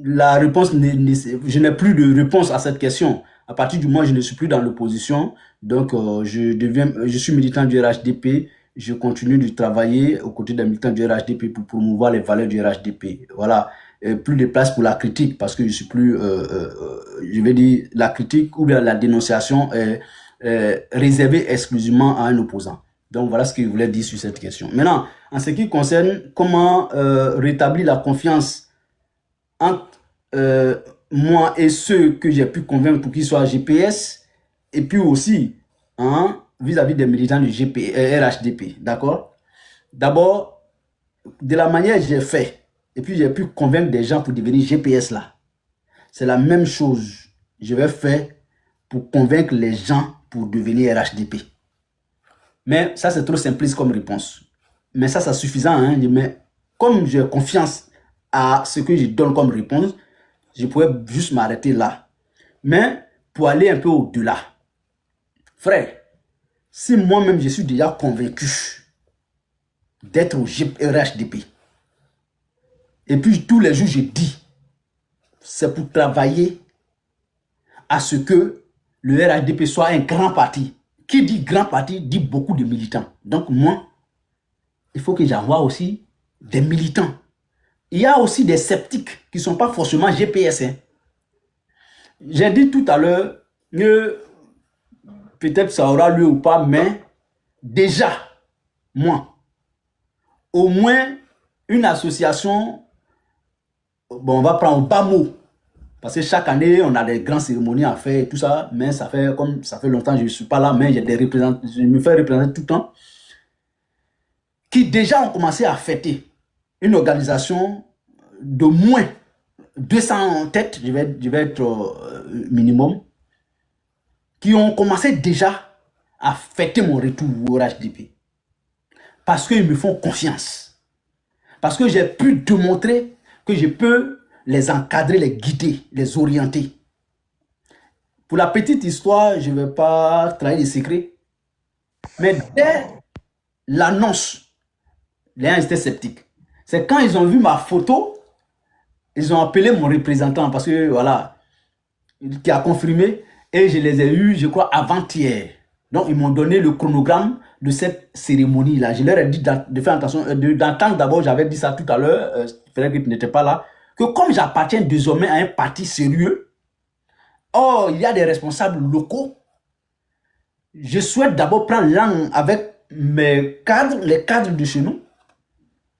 la réponse, je n'ai plus de réponse à cette question. À partir du moment où je ne suis plus dans l'opposition, donc je suis militant du RHDP, je continue de travailler aux côtés des militants du RHDP pour promouvoir les valeurs du RHDP. Voilà. Plus de place pour la critique parce que je suis plus, je vais dire, la critique ou bien la dénonciation est réservée exclusivement à un opposant. Donc voilà ce que je voulais dire sur cette question. Maintenant, en ce qui concerne comment rétablir la confiance entre moi et ceux que j'ai pu convaincre pour qu'ils soient GPS, et puis aussi vis-à-vis des militants du RHDP, d'accord? D'abord, de la manière que j'ai fait, et puis j'ai pu convaincre des gens pour devenir GPS là, c'est la même chose je vais faire pour convaincre les gens pour devenir RHDP. Mais ça, c'est trop simpliste comme réponse. Mais ça, c'est suffisant. Hein? Mais comme j'ai confiance à ce que je donne comme réponse, je pourrais juste m'arrêter là. Mais pour aller un peu au-delà, frère, si moi-même je suis déjà convaincu d'être au RHDP, et puis tous les jours je dis, c'est pour travailler à ce que le RHDP soit un grand parti. Qui dit grand parti dit beaucoup de militants. Donc moi, il faut que j'envoie aussi des militants. Il y a aussi des sceptiques qui ne sont pas forcément GPS. Hein. J'ai dit tout à l'heure que peut-être ça aura lieu ou pas, mais déjà, moi, au moins une association, bon, on va prendre au bas mot, parce que chaque année, on a des grandes cérémonies à faire et tout ça, mais ça fait longtemps que je ne suis pas là, mais j'ai des représentants, je me fais représenter tout le temps, qui déjà ont commencé à fêter une organisation de moins 200 têtes, je vais être minimum, qui ont commencé déjà à fêter mon retour au RHDP. Parce qu'ils me font confiance. Parce que j'ai pu démontrer que je peux les encadrer, les guider, les orienter. Pour la petite histoire, je ne vais pas trahir les secrets. Mais dès l'annonce, les gens étaient sceptiques. C'est quand ils ont vu ma photo, ils ont appelé mon représentant parce que voilà, qui a confirmé et je les ai eus, je crois, avant-hier. Donc, ils m'ont donné le chronogramme de cette cérémonie-là. Je leur ai dit de faire attention, d'entendre d'abord, j'avais dit ça tout à l'heure, Frédéric n'était pas là, que comme j'appartiens désormais à un parti sérieux, or, il y a des responsables locaux, je souhaite d'abord prendre langue avec mes cadres, les cadres de chez nous,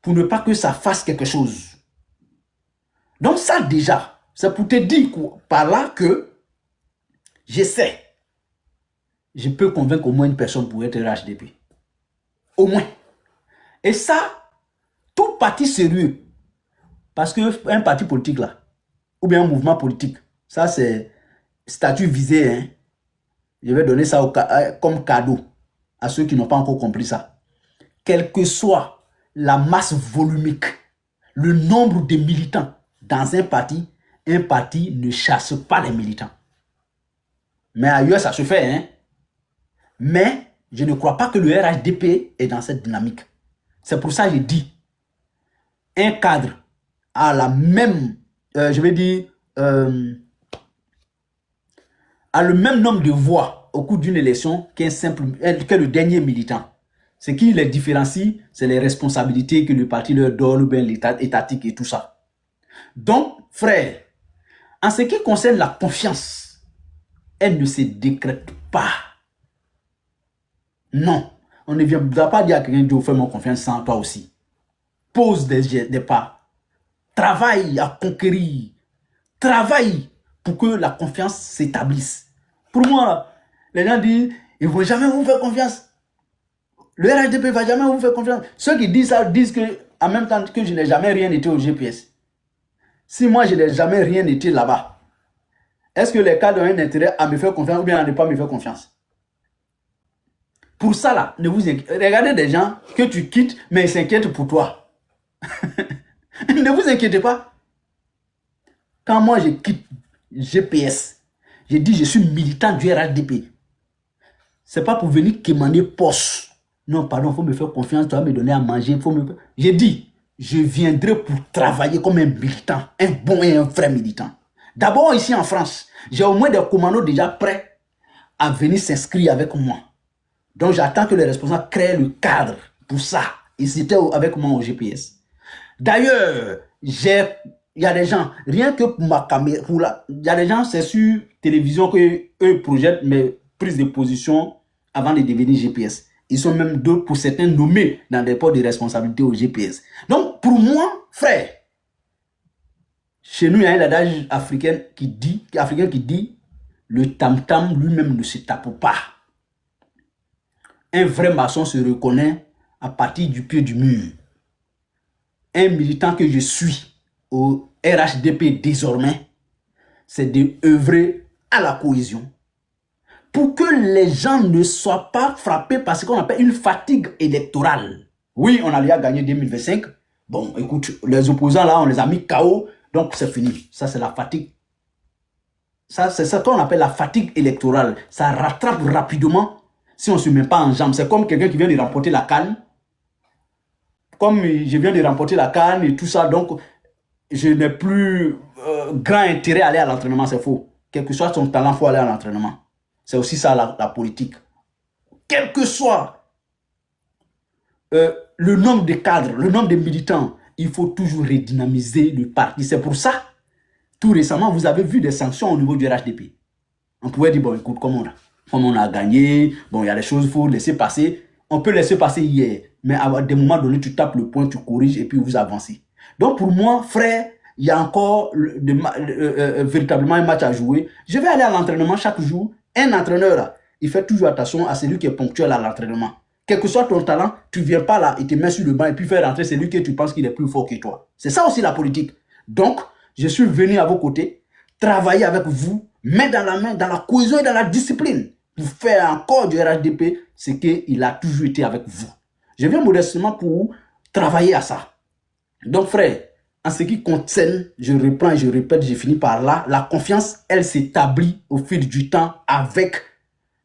pour ne pas que ça fasse quelque chose. Donc ça déjà, c'est pour te dire par là que j'essaie. Je peux convaincre au moins une personne pour être RHDP. Au moins. Et ça, tout parti sérieux, parce qu'un parti politique là, ou bien un mouvement politique, ça c'est statut visé, hein. Je vais donner ça comme cadeau à ceux qui n'ont pas encore compris ça. Quelle que soit la masse volumique, le nombre de militants dans un parti ne chasse pas les militants. Mais ailleurs, ça se fait, hein. Mais je ne crois pas que le RHDP est dans cette dynamique. C'est pour ça que je dis, un cadre a la même, je vais dire, a le même nombre de voix au cours d'une élection que le dernier militant. Ce qui les différencie, c'est les responsabilités que le parti leur donne, ou bien l'état étatique et tout ça. Donc, frère, en ce qui concerne la confiance, elle ne se décrète pas. Non, on ne va pas dire à quelqu'un de faire mon confiance sans toi aussi. Pose des pas. Travaille à conquérir. Travaille pour que la confiance s'établisse. Pour moi, les gens disent, ils ne vont jamais vous faire confiance. Le RHDP ne va jamais vous faire confiance. Ceux qui disent ça disent que, en même temps que je n'ai jamais rien été au GPS. Si moi, je n'ai jamais rien été là-bas, est-ce que les cadres ont un intérêt à me faire confiance ou bien à ne pas me faire confiance? Pour ça, là, ne vous inquiétez. Regardez des gens que tu quittes, mais ils s'inquiètent pour toi. Ne vous inquiétez pas. Quand moi, je quitte GPS, je dis je suis militant du RHDP. Ce n'est pas pour venir quémander poste. Non, pardon, il faut me faire confiance, tu vas me donner à manger. J'ai dit, je viendrai pour travailler comme un militant, un bon et un vrai militant. D'abord, ici en France, j'ai au moins des commandos déjà prêts à venir s'inscrire avec moi. Donc j'attends que les responsables créent le cadre pour ça. Ils étaient avec moi au GPS. D'ailleurs, il y a des gens, rien que pour ma caméra, il y a des gens, c'est sur télévision qu'eux projettent mes prises de position avant de devenir GPS. Ils sont même deux, pour certains, nommés dans des postes de responsabilité au GPS. Donc, pour moi, frère, chez nous, il y a un adage africain qui dit, le tam-tam lui-même ne se tape pas. Un vrai maçon se reconnaît à partir du pied du mur. Un militant que je suis au RHDP désormais, c'est d'œuvrer à la cohésion. Pour que les gens ne soient pas frappés par ce qu'on appelle une fatigue électorale. Oui, on allait à gagner 2025. Bon, écoute, les opposants là, on les a mis KO, donc c'est fini. Ça, c'est la fatigue. Ça, c'est ce qu'on appelle la fatigue électorale. Ça rattrape rapidement si on ne se met pas en jambe. C'est comme quelqu'un qui vient de remporter la CAN. Comme je viens de remporter la CAN et tout ça, donc je n'ai plus grand intérêt à aller à l'entraînement, c'est faux. Quel que soit son talent, il faut aller à l'entraînement. C'est aussi ça la politique. Quel que soit le nombre de cadres, le nombre de militants, il faut toujours redynamiser le parti. C'est pour ça, tout récemment, vous avez vu des sanctions au niveau du RHDP. On pouvait dire, bon, écoute, comme on a gagné, bon, il y a des choses, il faut laisser passer. On peut laisser passer hier, mais à des moments donnés, tu tapes le point, tu corriges et puis vous avancez. Donc, pour moi, frère, il y a encore véritablement un match à jouer. Je vais aller à l'entraînement chaque jour. Un entraîneur, là, il fait toujours attention à celui qui est ponctuel à l'entraînement. Quel que soit ton talent, tu ne viens pas là, il te met sur le banc et puis faire rentrer celui que tu penses qu'il est plus fort que toi. C'est ça aussi la politique. Donc, je suis venu à vos côtés, travailler avec vous, main dans la main, dans la cohésion et dans la discipline, pour faire encore du RHDP ce qu'il a toujours été avec vous. Je viens modestement pour travailler à ça. Donc, frère, en ce qui concerne, je reprends et je répète, j'ai fini par là, la confiance, elle s'établit au fil du temps avec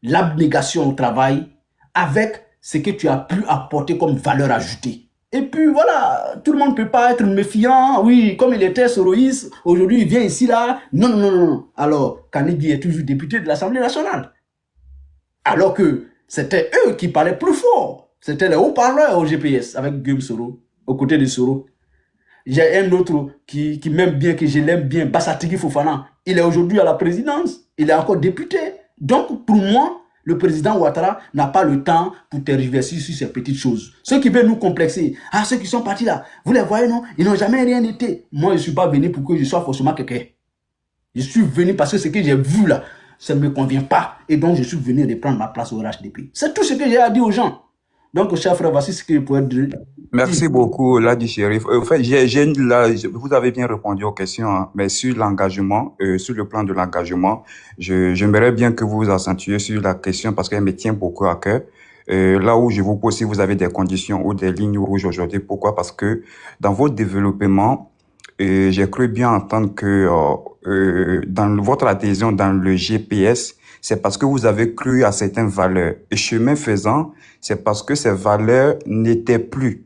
l'abnégation au travail, avec ce que tu as pu apporter comme valeur ajoutée. Et puis voilà, tout le monde ne peut pas être méfiant. Oui, comme il était soroïste, aujourd'hui il vient ici là. Non, non, non, non. Alors, Kanigui est toujours député de l'Assemblée nationale. Alors que c'était eux qui parlaient plus fort. C'était les haut-parleurs au GPS avec Guillaume Soro, aux côtés de Soro. J'ai un autre qui m'aime bien, que je l'aime bien, Bassatigi Fofana. Il est aujourd'hui à la présidence. Il est encore député. Donc, pour moi, le président Ouattara n'a pas le temps pour tergiverser sur ces petites choses. Ceux qui veulent nous complexer, ceux qui sont partis là, vous les voyez, non? Ils n'ont jamais rien été. Moi, je ne suis pas venu pour que je sois forcément quelqu'un. Je suis venu parce que ce que j'ai vu là, ça ne me convient pas. Et donc, je suis venu reprendre ma place au RHDP. C'est tout ce que j'ai à dire aux gens. Donc, cher frère, voici ce que je pourrais dire. Merci beaucoup, Ladi Chérif. En fait, vous avez bien répondu aux questions, hein, mais sur l'engagement, sur le plan de l'engagement, j'aimerais bien que vous accentuiez sur la question parce qu'elle me tient beaucoup à cœur. Là où je vous pose si vous avez des conditions ou des lignes rouges aujourd'hui. Pourquoi? Parce que dans votre développement, j'ai cru bien entendre que dans votre adhésion dans le GPS, c'est parce que vous avez cru à certaines valeurs. Et chemin faisant, c'est parce que ces valeurs n'étaient plus.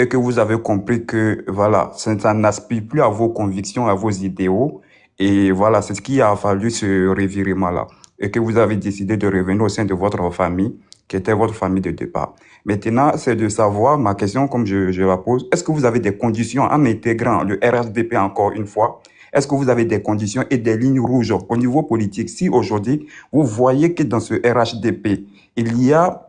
Et que vous avez compris que, voilà, ça n'aspire plus à vos convictions, à vos idéaux. Et voilà, c'est ce qui a fallu ce revirement-là. Et que vous avez décidé de revenir au sein de votre famille, qui était votre famille de départ. Maintenant, c'est de savoir, ma question, comme je la pose, est-ce que vous avez des conditions en intégrant le RHDP encore une fois? Est-ce que vous avez des conditions et des lignes rouges au niveau politique? Si aujourd'hui, vous voyez que dans ce RHDP, il y a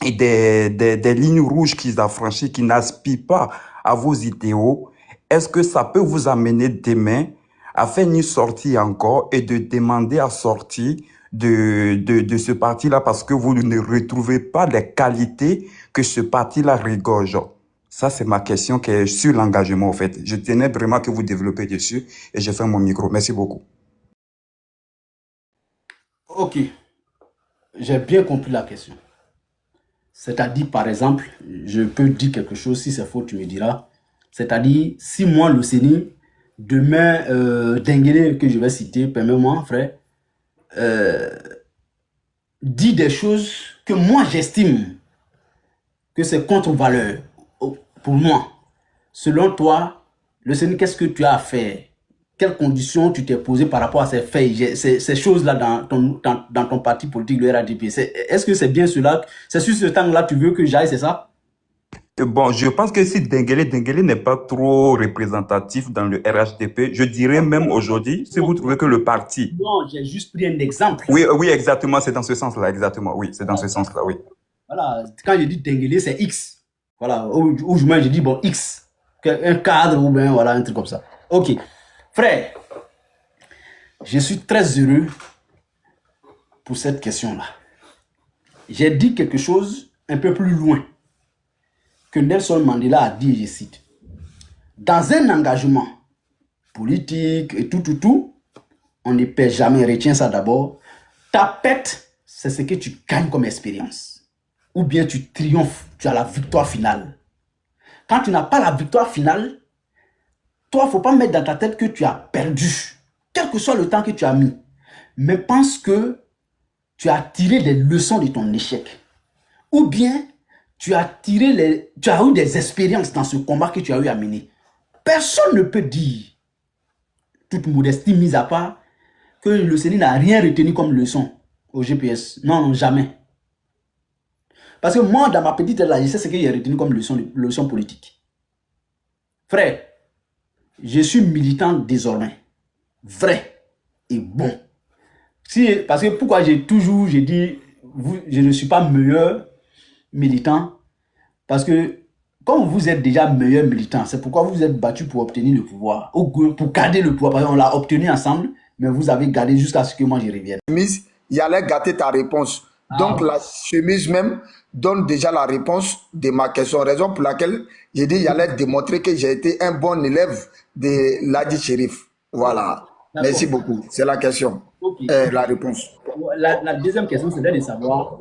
des lignes rouges qu'ils affranchissent, qui n'aspirent pas à vos idéaux, est-ce que ça peut vous amener demain à faire une sortie encore et de demander à sortir de ce parti-là parce que vous ne retrouvez pas les qualités que ce parti-là regorge? Ça, c'est ma question qui est sur l'engagement, en fait. Je tenais vraiment que vous développez dessus et j'ai fait mon micro. Merci beaucoup. Ok, j'ai bien compris la question. C'est-à-dire, par exemple, je peux dire quelque chose, si c'est faux, tu me diras. C'est-à-dire, si moi, le CENI, demain, Denguele, que je vais citer, permets-moi, frère, dit des choses que moi, j'estime que c'est contre-valeur pour moi. Selon toi, le CENI, qu'est-ce que tu as à faire quelles conditions tu t'es posé par rapport à ces faits, ces choses-là dans ton parti politique, le RADP. Est-ce que c'est bien cela? C'est sur ce temps-là tu veux que j'aille, c'est ça? Bon, je pense que si Denguele n'est pas trop représentatif dans le RHDP, je dirais même aujourd'hui, si vous trouvez que le parti... Non, j'ai juste pris un exemple. Oui, oui, exactement, c'est dans ce sens-là, exactement, oui, c'est dans ce sens-là, oui. Voilà, quand je dis Denguele, c'est X. Voilà, ou moi je dis bon, X. Un cadre ou bien voilà, un truc comme ça. Ok. Frère, je suis très heureux pour cette question-là. J'ai dit quelque chose un peu plus loin que Nelson Mandela a dit, et je cite. Dans un engagement politique et tout, on ne perd jamais, retiens ça d'abord. Ta pète, c'est ce que tu gagnes comme expérience. Ou bien tu triomphes, tu as la victoire finale. Quand tu n'as pas la victoire finale, toi, il ne faut pas mettre dans ta tête que tu as perdu, quel que soit le temps que tu as mis. Mais pense que tu as tiré des leçons de ton échec. Ou bien, tu as eu des expériences dans ce combat que tu as eu à mener. Personne ne peut dire, toute modestie mise à part, que le CENI n'a rien retenu comme leçon au GPS. Non, jamais. Parce que moi, dans ma petite tête là, je sais ce que j'ai retenu comme leçon politique. Frère, je suis militant désormais. Vrai et bon. Parce que pourquoi j'ai dit, je ne suis pas meilleur militant. Parce que comme vous êtes déjà meilleur militant, c'est pourquoi vous êtes battu pour obtenir le pouvoir. Ou pour garder le pouvoir. Parce qu'on l'a obtenu ensemble, mais vous avez gardé jusqu'à ce que moi je revienne. Il allait gâter ta réponse. Donc la chemise même donne déjà la réponse de ma question. Raison pour laquelle j'ai dit il allait démontrer que j'ai été un bon élève de Ladi Chérif. Voilà. Merci beaucoup. C'est la question. Okay. La réponse. La deuxième question, c'est de savoir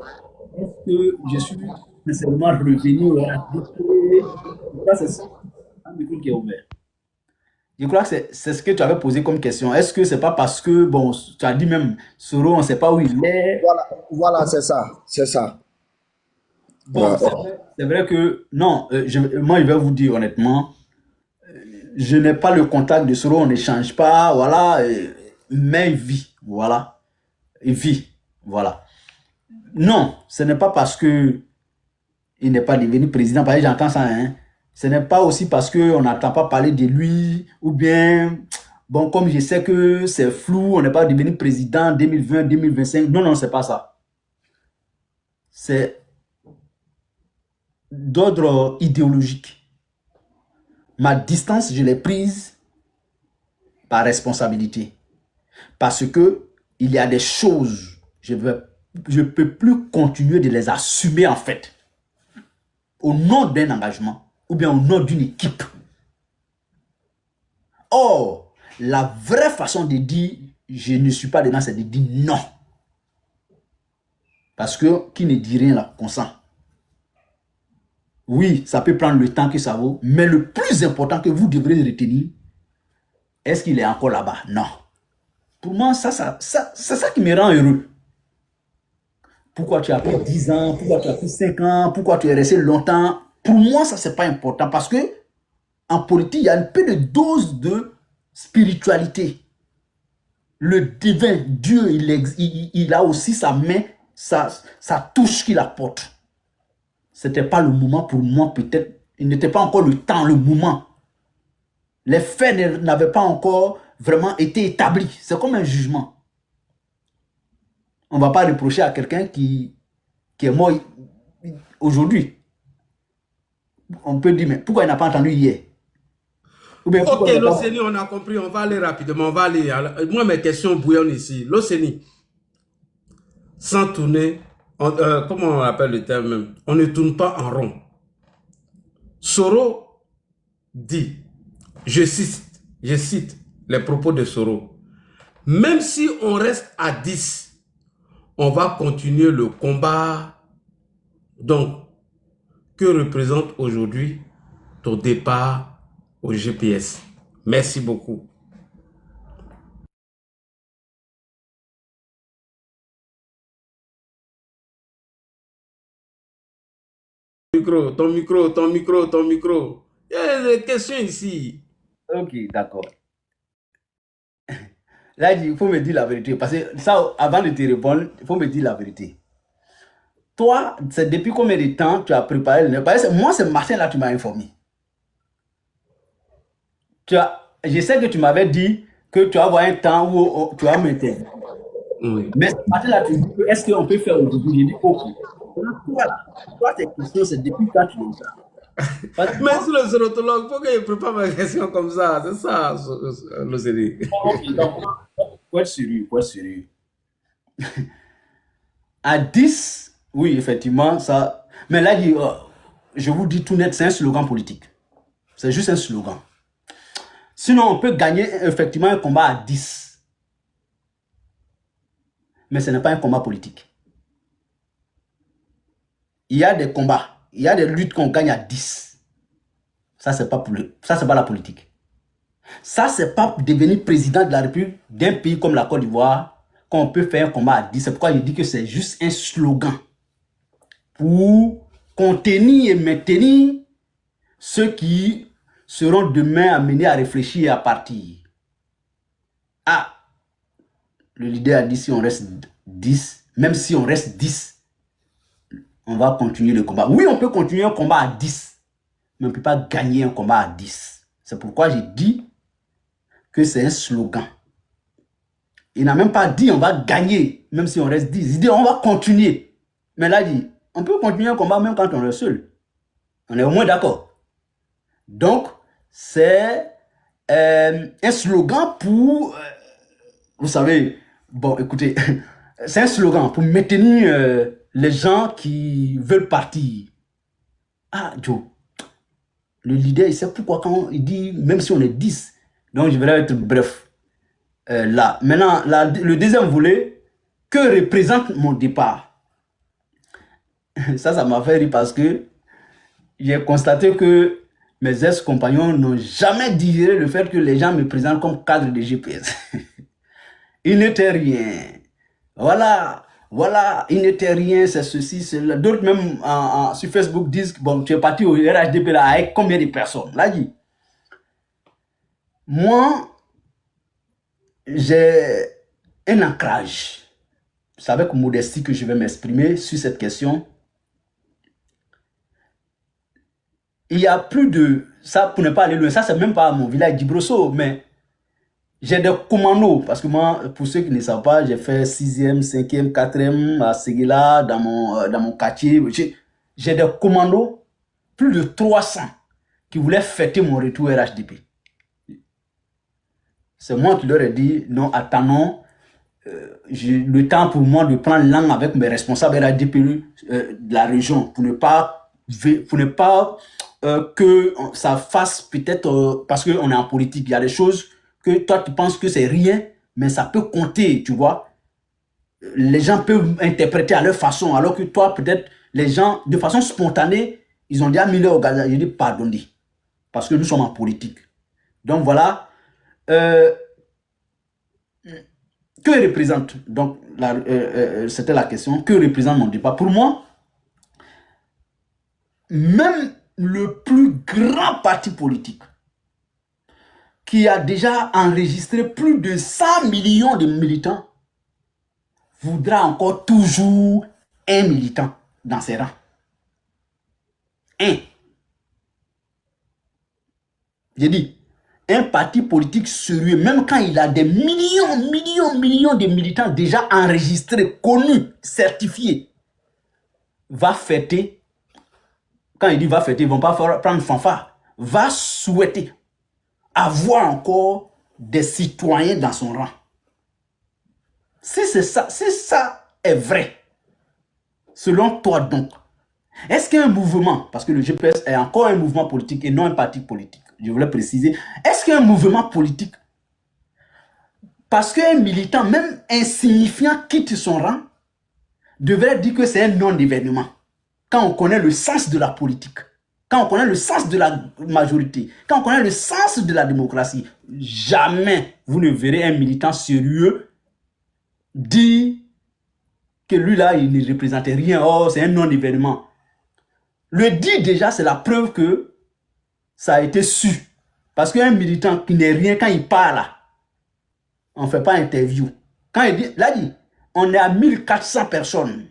est-ce que je suis nécessairement revenu à c'est un micro qui est ouvert. Je crois que c'est ce que tu avais posé comme question. Est-ce que c'est pas parce que, bon, tu as dit même, Soro, on ne sait pas où il est. Voilà, c'est ça. C'est ça. Bon, c'est vrai que, non, moi, je vais vous dire honnêtement, je n'ai pas le contact de Soro, on n'échange pas, voilà, mais il vit, voilà. Il vit, voilà. Non, ce n'est pas parce que il n'est pas devenu président, parce que j'entends ça, hein. Ce n'est pas aussi parce qu'on n'entend pas parler de lui, ou bien, bon, comme je sais que c'est flou, on n'est pas devenu président 2020, 2025. Non, c'est pas ça. C'est d'ordre idéologique. Ma distance, je l'ai prise par responsabilité. Parce que il y a des choses, je ne peux plus continuer de les assumer en fait. Au nom d'un engagement ou bien au nom d'une équipe. Or, la vraie façon de dire je ne suis pas dedans, c'est de dire non. Parce que qui ne dit rien là, consent. Oui, ça peut prendre le temps que ça vaut, mais le plus important que vous devrez retenir, est-ce qu'il est encore là-bas? Non. Pour moi, c'est ça qui me rend heureux. Pourquoi tu as pris 10 ans, pourquoi tu as pris 5 ans, pourquoi tu es resté longtemps? Pour moi, ça, c'est pas important parce que en politique, il y a un peu de dose de spiritualité. Le divin, Dieu, il a aussi sa main, sa touche qu'il apporte. Ce n'était pas le moment pour moi, peut-être. Il n'était pas encore le temps, le moment. Les faits n'avaient pas encore vraiment été établis. C'est comme un jugement. On ne va pas reprocher à quelqu'un qui est mort aujourd'hui. On peut dire, mais pourquoi il n'a pas entendu hier? Ok, l'Océanie, on a compris, on va aller rapidement, on va aller. Moi, mes questions bouillonnent ici. L'Océanie, sans tourner, comment on appelle le terme même? On ne tourne pas en rond. Soro dit, je cite les propos de Soro, même si on reste à 10, on va continuer le combat. Donc, que représente aujourd'hui ton départ au GPS? Merci beaucoup. Ton micro. Il y a des questions ici. Ok, d'accord. Là, il faut me dire la vérité. Parce que ça, avant de te répondre, il faut me dire la vérité. Toi, c'est depuis combien de temps tu as préparé le... Parce que moi, ce matin-là, tu m'as informé. Je sais que tu m'avais dit que tu vas avoir un temps où tu vas m'interroger. Oui. Mais ce matin-là, tu dis est-ce qu'on peut faire aujourd'hui? J'ai dit ok. Toi, tes questions, c'est depuis quand tu les as. Mais sur le zénotologue, il faut que je prépare ma question comme ça. C'est ça, l'OCD. Ok, donc, faut être sérieux, faut être sérieux. À 10, oui, effectivement, ça. Mais là, je vous dis tout net, c'est un slogan politique. C'est juste un slogan. Sinon, on peut gagner effectivement un combat à 10. Mais ce n'est pas un combat politique. Il y a des combats, il y a des luttes qu'on gagne à 10. Ça, c'est pas la politique. Ça, c'est pas devenir président de la République d'un pays comme la Côte d'Ivoire qu'on peut faire un combat à 10. C'est pourquoi je dis que c'est juste un slogan pour contenir et maintenir ceux qui seront demain amenés à réfléchir et à partir. Ah, le leader a dit si on reste 10, même si on reste 10, on va continuer le combat. Oui, on peut continuer un combat à 10, mais on ne peut pas gagner un combat à 10. C'est pourquoi j'ai dit que c'est un slogan. Il n'a même pas dit on va gagner, même si on reste 10. Il dit on va continuer. Mais là, il dit, on peut continuer un combat même quand on est seul. On est au moins d'accord. Donc, c'est un slogan pour, vous savez, bon, écoutez, c'est un slogan pour maintenir les gens qui veulent partir. Ah, Joe, le leader, il sait pourquoi quand il dit, même si on est 10, donc je vais être bref. Là, maintenant, le deuxième volet, que représente mon départ? Ça m'a fait rire parce que j'ai constaté que mes ex-compagnons n'ont jamais digéré le fait que les gens me présentent comme cadre de GPS. Il n'était rien. Voilà, il n'était rien, c'est ceci, c'est là. D'autres même sur Facebook disent, bon, tu es parti au RHDP là avec combien de personnes? Là, dit, moi, j'ai un ancrage. C'est avec modestie que je vais m'exprimer sur cette question. Il y a plus de... Ça, pour ne pas aller loin, ça, c'est même pas mon village d'Ibrosso, mais j'ai des commandos. Parce que moi, pour ceux qui ne savent pas, j'ai fait 6e, 5e, 4e à Séguéla, dans mon quartier. J'ai des commandos, plus de 300, qui voulaient fêter mon retour RHDP. C'est moi qui leur ai dit, non, attendons, j'ai le temps pour moi de prendre langue avec mes responsables RHDP de la région, pour ne pas que ça fasse peut-être, parce qu'on est en politique, il y a des choses que toi tu penses que c'est rien, mais ça peut compter, tu vois. Les gens peuvent interpréter à leur façon, alors que toi peut-être, les gens, de façon spontanée, ils ont déjà mis leur gaz. Je dis pardonnez, parce que nous sommes en politique. Donc voilà. Que représente, donc c'était la question, que représente mon départ? Pour moi, même le plus grand parti politique qui a déjà enregistré plus de 100 millions de militants voudra encore toujours un militant dans ses rangs. Un. J'ai dit, un parti politique sérieux, même quand il a des millions de militants déjà enregistrés, connus, certifiés, va fêter. Quand il dit va fêter, ils ne vont pas prendre fanfare. Va souhaiter avoir encore des citoyens dans son rang. Si ça est vrai, selon toi donc, est-ce qu'un mouvement, parce que le GPS est encore un mouvement politique et non un parti politique, je voulais préciser, est-ce qu'un mouvement politique, parce qu'un militant, même insignifiant, quitte son rang, devrait dire que c'est un non-événement? Quand on connaît le sens de la politique, quand on connaît le sens de la majorité, quand on connaît le sens de la démocratie, jamais vous ne verrez un militant sérieux dire que lui là, il ne représentait rien, oh c'est un non-événement. Le dire déjà, c'est la preuve que ça a été su. Parce qu'un militant qui n'est rien, quand il part là, on ne fait pas interview. Quand il dit, là, il dit, on est à 1400 personnes.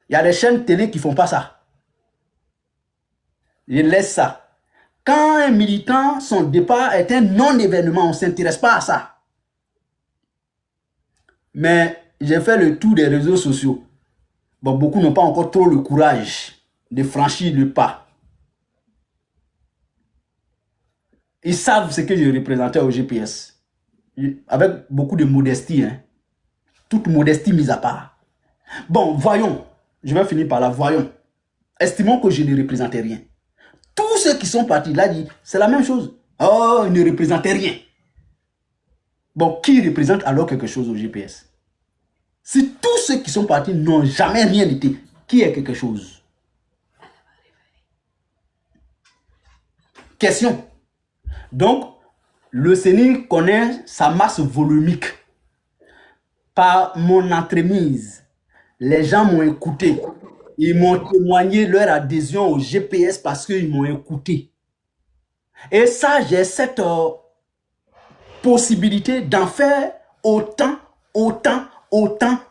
Il y a des chaînes télé qui ne font pas ça. Ils laissent ça. Quand un militant, son départ est un non-événement, on ne s'intéresse pas à ça. Mais j'ai fait le tour des réseaux sociaux. Bon, beaucoup n'ont pas encore trop le courage de franchir le pas. Ils savent ce que je représentais au GPS. Avec beaucoup de modestie. Hein. Toute modestie mise à part. Bon, voyons. Je vais finir par là. Voyons. Estimons que je ne représentais rien. Tous ceux qui sont partis là disent, c'est la même chose. Oh, ils ne représentaient rien. Bon, qui représente alors quelque chose au GPS? Si tous ceux qui sont partis n'ont jamais rien été, qui est quelque chose? Question. Donc, le CENI connaît sa masse volumique. Par mon entremise, les gens m'ont écouté. Ils m'ont témoigné leur adhésion au GPS parce qu'ils m'ont écouté. Et ça, j'ai cette possibilité d'en faire autant au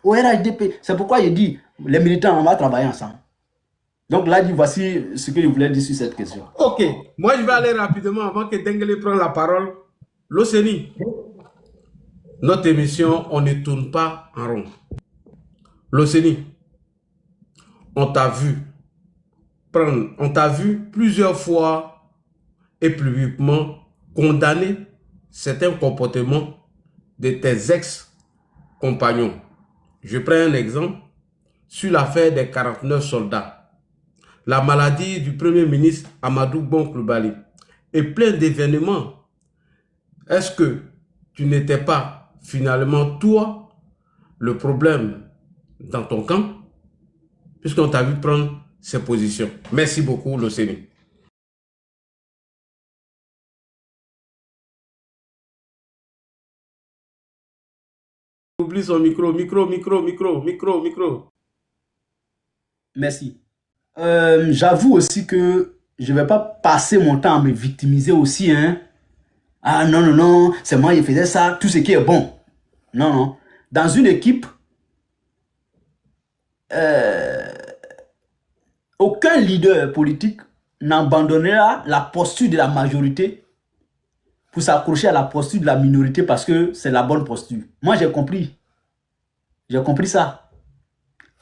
RHDP. C'est pourquoi il dit, les militants, on va travailler ensemble. Donc là, voici ce que je voulais dire sur cette question. Ok, moi je vais aller rapidement avant que Denguele prenne la parole. L'OCENI, notre émission, on ne tourne pas en rond. L'OCENI, on t'a vu plusieurs fois et publiquement condamner certains comportements de tes ex-compagnons. Je prends un exemple sur l'affaire des 49 soldats, la maladie du Premier ministre Amadou Bon Coulibaly et plein d'événements. Est-ce que tu n'étais pas finalement toi le problème dans ton camp, puisqu'on t'a vu prendre ces positions? Merci beaucoup, l'OCENI. Oublie son micro. Merci. J'avoue aussi que je ne vais pas passer mon temps à me victimiser aussi. Hein. Ah non, c'est moi qui faisais ça, tout ce qui est bon. Non. Dans une équipe, aucun leader politique n'abandonnera la posture de la majorité pour s'accrocher à la posture de la minorité parce que c'est la bonne posture. Moi, j'ai compris. J'ai compris ça.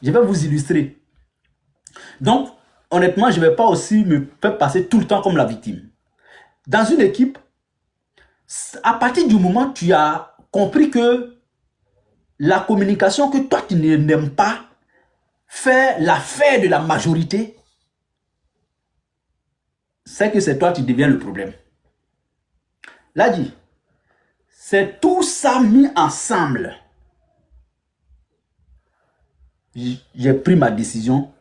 Je vais vous illustrer. Donc, honnêtement, je ne vais pas aussi me faire passer tout le temps comme la victime. Dans une équipe, à partir du moment où tu as compris que la communication que toi, tu n'aimes pas fait l'affaire de la majorité, c'est que c'est toi qui deviens le problème. Là, dit, c'est tout ça mis ensemble. J'ai pris ma décision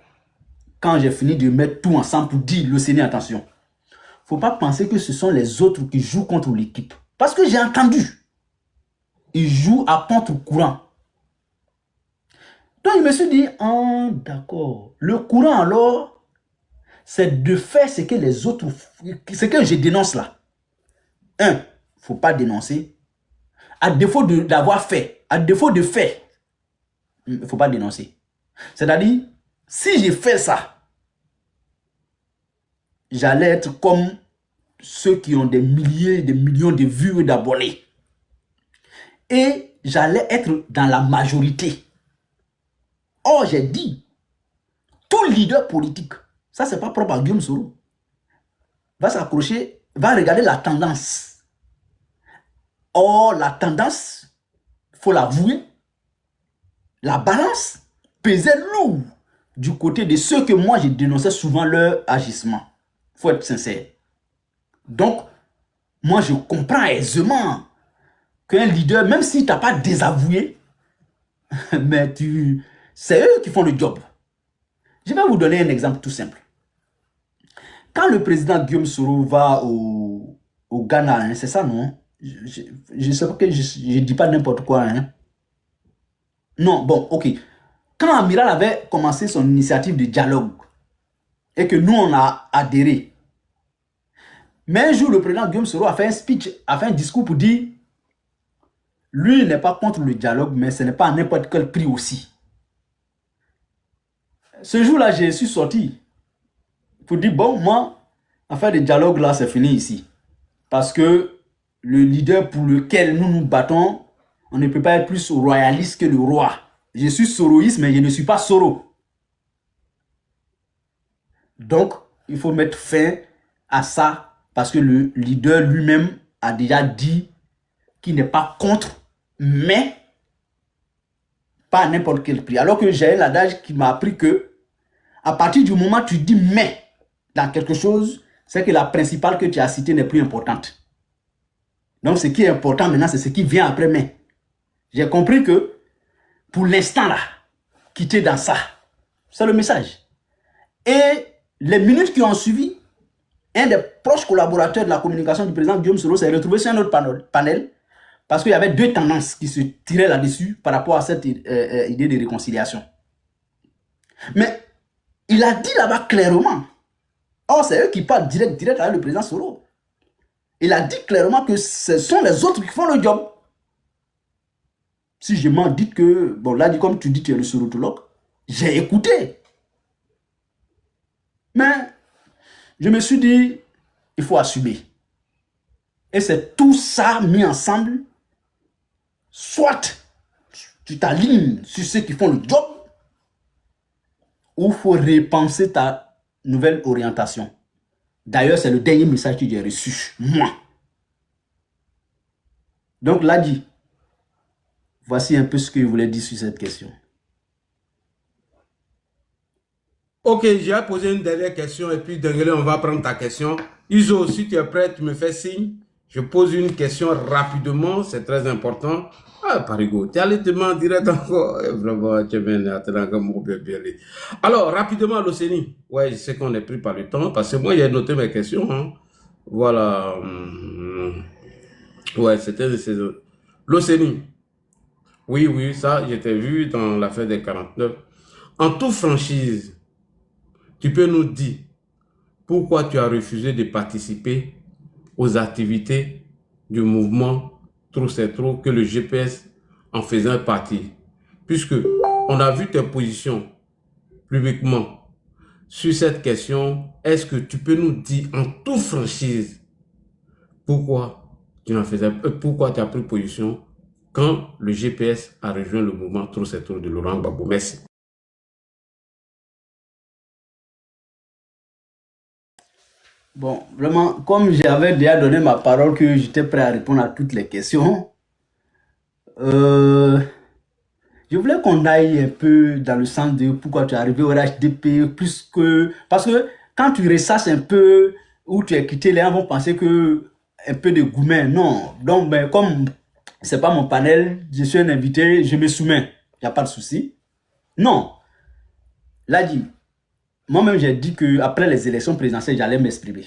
quand j'ai fini de mettre tout ensemble pour dire le Sénégal, attention. Il ne faut pas penser que ce sont les autres qui jouent contre l'équipe. Parce que j'ai entendu. Ils jouent à contre-courant. Donc, je me suis dit, oh, d'accord. Le courant, alors, c'est de faire ce que les autres, ce que je dénonce là. Il ne faut pas dénoncer. À défaut d'avoir fait, à défaut de faire, il ne faut pas dénoncer. C'est-à-dire, si j'ai fait ça, j'allais être comme ceux qui ont des milliers, des millions de vues et d'abonnés. Et j'allais être dans la majorité. Or, j'ai dit, tout leader politique, ça c'est pas propre à Guillaume Soro, va s'accrocher, va regarder la tendance. Or, la tendance, il faut l'avouer, la balance pesait lourd du côté de ceux que moi je dénonçais souvent leur agissement. Il faut être sincère. Donc, moi je comprends aisément qu'un leader, même s'il ne t'a pas désavoué, mais c'est eux qui font le job. Je vais vous donner un exemple tout simple. Quand le président Guillaume Soro va au Ghana, hein, c'est ça, non? Je ne sais pas que je ne dis pas n'importe quoi. Hein. Non, bon, ok. Quand Amiral avait commencé son initiative de dialogue et que nous, on a adhéré, mais un jour, le président Guillaume Soro a fait un speech, a fait un discours pour dire lui n'est pas contre le dialogue, mais ce n'est pas à n'importe quel prix aussi. Ce jour-là, je suis sorti pour dire, bon, moi, affaire de dialogue, là, c'est fini ici. Parce que le leader pour lequel nous nous battons, on ne peut pas être plus royaliste que le roi. Je suis soroïste, mais je ne suis pas Soro. Donc, il faut mettre fin à ça, parce que le leader lui-même a déjà dit qu'il n'est pas contre, mais pas à n'importe quel prix. Alors que j'ai l'adage qui m'a appris que à partir du moment où tu dis mais dans quelque chose, c'est que la principale que tu as citée n'est plus importante. Donc ce qui est important maintenant, c'est ce qui vient après mais. J'ai compris que pour l'instant là, quitter dans ça, c'est le message. Et les minutes qui ont suivi, un des proches collaborateurs de la communication du président Guillaume Soro s'est retrouvé sur un autre panel parce qu'il y avait deux tendances qui se tiraient là-dessus par rapport à cette idée de réconciliation. Mais il a dit là-bas clairement, or c'est eux qui parlent direct avec le président Soro. Il a dit clairement que ce sont les autres qui font le job. Si je m'en dis que, bon là, comme tu dis, tu es le sorotologue, j'ai écouté. Mais je me suis dit, il faut assumer. Et c'est tout ça mis ensemble. Soit tu t'alignes sur ceux qui font le job, ou il faut repenser ta nouvelle orientation. D'ailleurs, c'est le dernier message que j'ai reçu, moi. Donc, là dit, voici un peu ce que je voulais dire sur cette question. Ok, j'ai posé une dernière question et puis Denguele, on va prendre ta question. Iso, si tu es prêt, tu me fais signe. Je pose une question rapidement, c'est très important. Ah, Parigo, tu es allé te demander direct encore. Vraiment, tu es bien comme mon bébé. Alors, rapidement, l'Océanie. Ouais, je sais qu'on est pris par le temps parce que moi, j'ai noté mes questions. Hein. Voilà. Ouais, c'était l'Océanie. Oui, oui, ça, j'étais vu dans l'affaire des 49. En toute franchise, tu peux nous dire pourquoi tu as refusé de participer aux activités du mouvement Trop c'est trop que le GPS en faisait partie. Puisque on a vu tes positions publiquement sur cette question, est-ce que tu peux nous dire en toute franchise pourquoi tu as pris position quand le GPS a rejoint le mouvement Trop c'est trop de Laurent Gbagbo? Merci. Bon, vraiment, comme j'avais déjà donné ma parole que j'étais prêt à répondre à toutes les questions, je voulais qu'on aille un peu dans le sens de pourquoi tu es arrivé au RHDP, plus que... Parce que quand tu ressasses un peu où tu es quitté, les gens vont penser que un peu de gourmet. Non. Donc, ben, comme c'est pas mon panel, je suis un invité, je me soumets. Il n'y a pas de souci. Non. Là, dit, moi-même, j'ai dit qu'après les élections présidentielles, j'allais m'exprimer.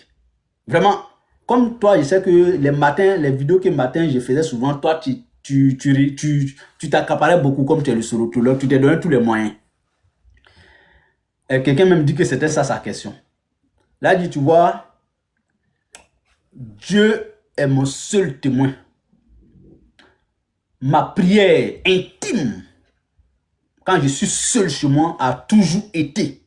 Vraiment, comme toi, je sais que les matins, les vidéos que matin, je faisais souvent, toi, tu t'accaparais beaucoup comme tu es le sorotologue, tu t'es donné tous les moyens. Quelqu'un même dit que c'était ça sa question. Là, dit, tu vois, Dieu est mon seul témoin. Ma prière intime, quand je suis seul chez moi, a toujours été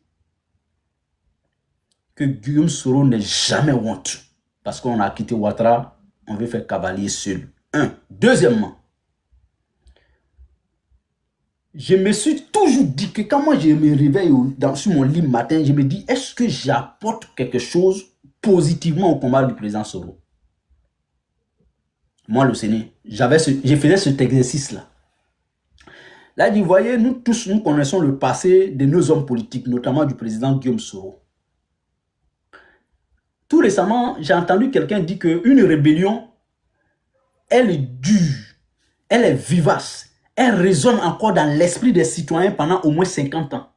que Guillaume Soro n'est jamais honteux. Parce qu'on a quitté Ouattara, on veut faire cavalier seul. Un. Deuxièmement, je me suis toujours dit que quand moi je me réveille sur mon lit le matin, je me dis, est-ce que j'apporte quelque chose positivement au combat du président Soro? Moi, le Sénégal, je faisais cet exercice-là. Là, vous voyez, nous tous, nous connaissons le passé de nos hommes politiques, notamment du président Guillaume Soro. Tout récemment, j'ai entendu quelqu'un dire qu'une rébellion, elle est dure, elle est vivace, elle résonne encore dans l'esprit des citoyens pendant au moins 50 ans.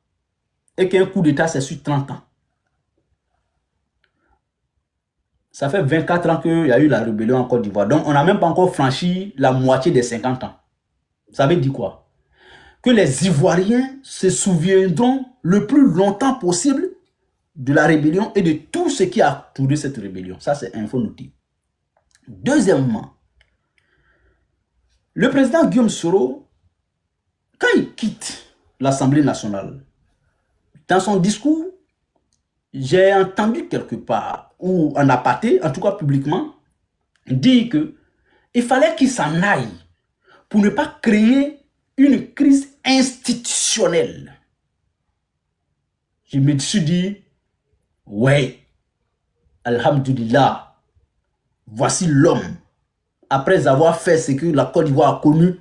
Et qu'un coup d'État, c'est sur 30 ans. Ça fait 24 ans qu'il y a eu la rébellion en Côte d'Ivoire. Donc, on n'a même pas encore franchi la moitié des 50 ans. Ça veut dire quoi? Que les Ivoiriens se souviendront le plus longtemps possible de la rébellion et de tout ce qui a entouré cette rébellion. Ça, c'est info notée. Deuxièmement, Le président Guillaume Soro, quand il quitte l'Assemblée nationale, dans son discours, j'ai entendu quelque part, ou en aparté, en tout cas publiquement, dire que il fallait qu'il s'en aille pour ne pas créer une crise institutionnelle. Je me suis dit, ouais, alhamdulillah, voici l'homme, après avoir fait ce que la Côte d'Ivoire a connu,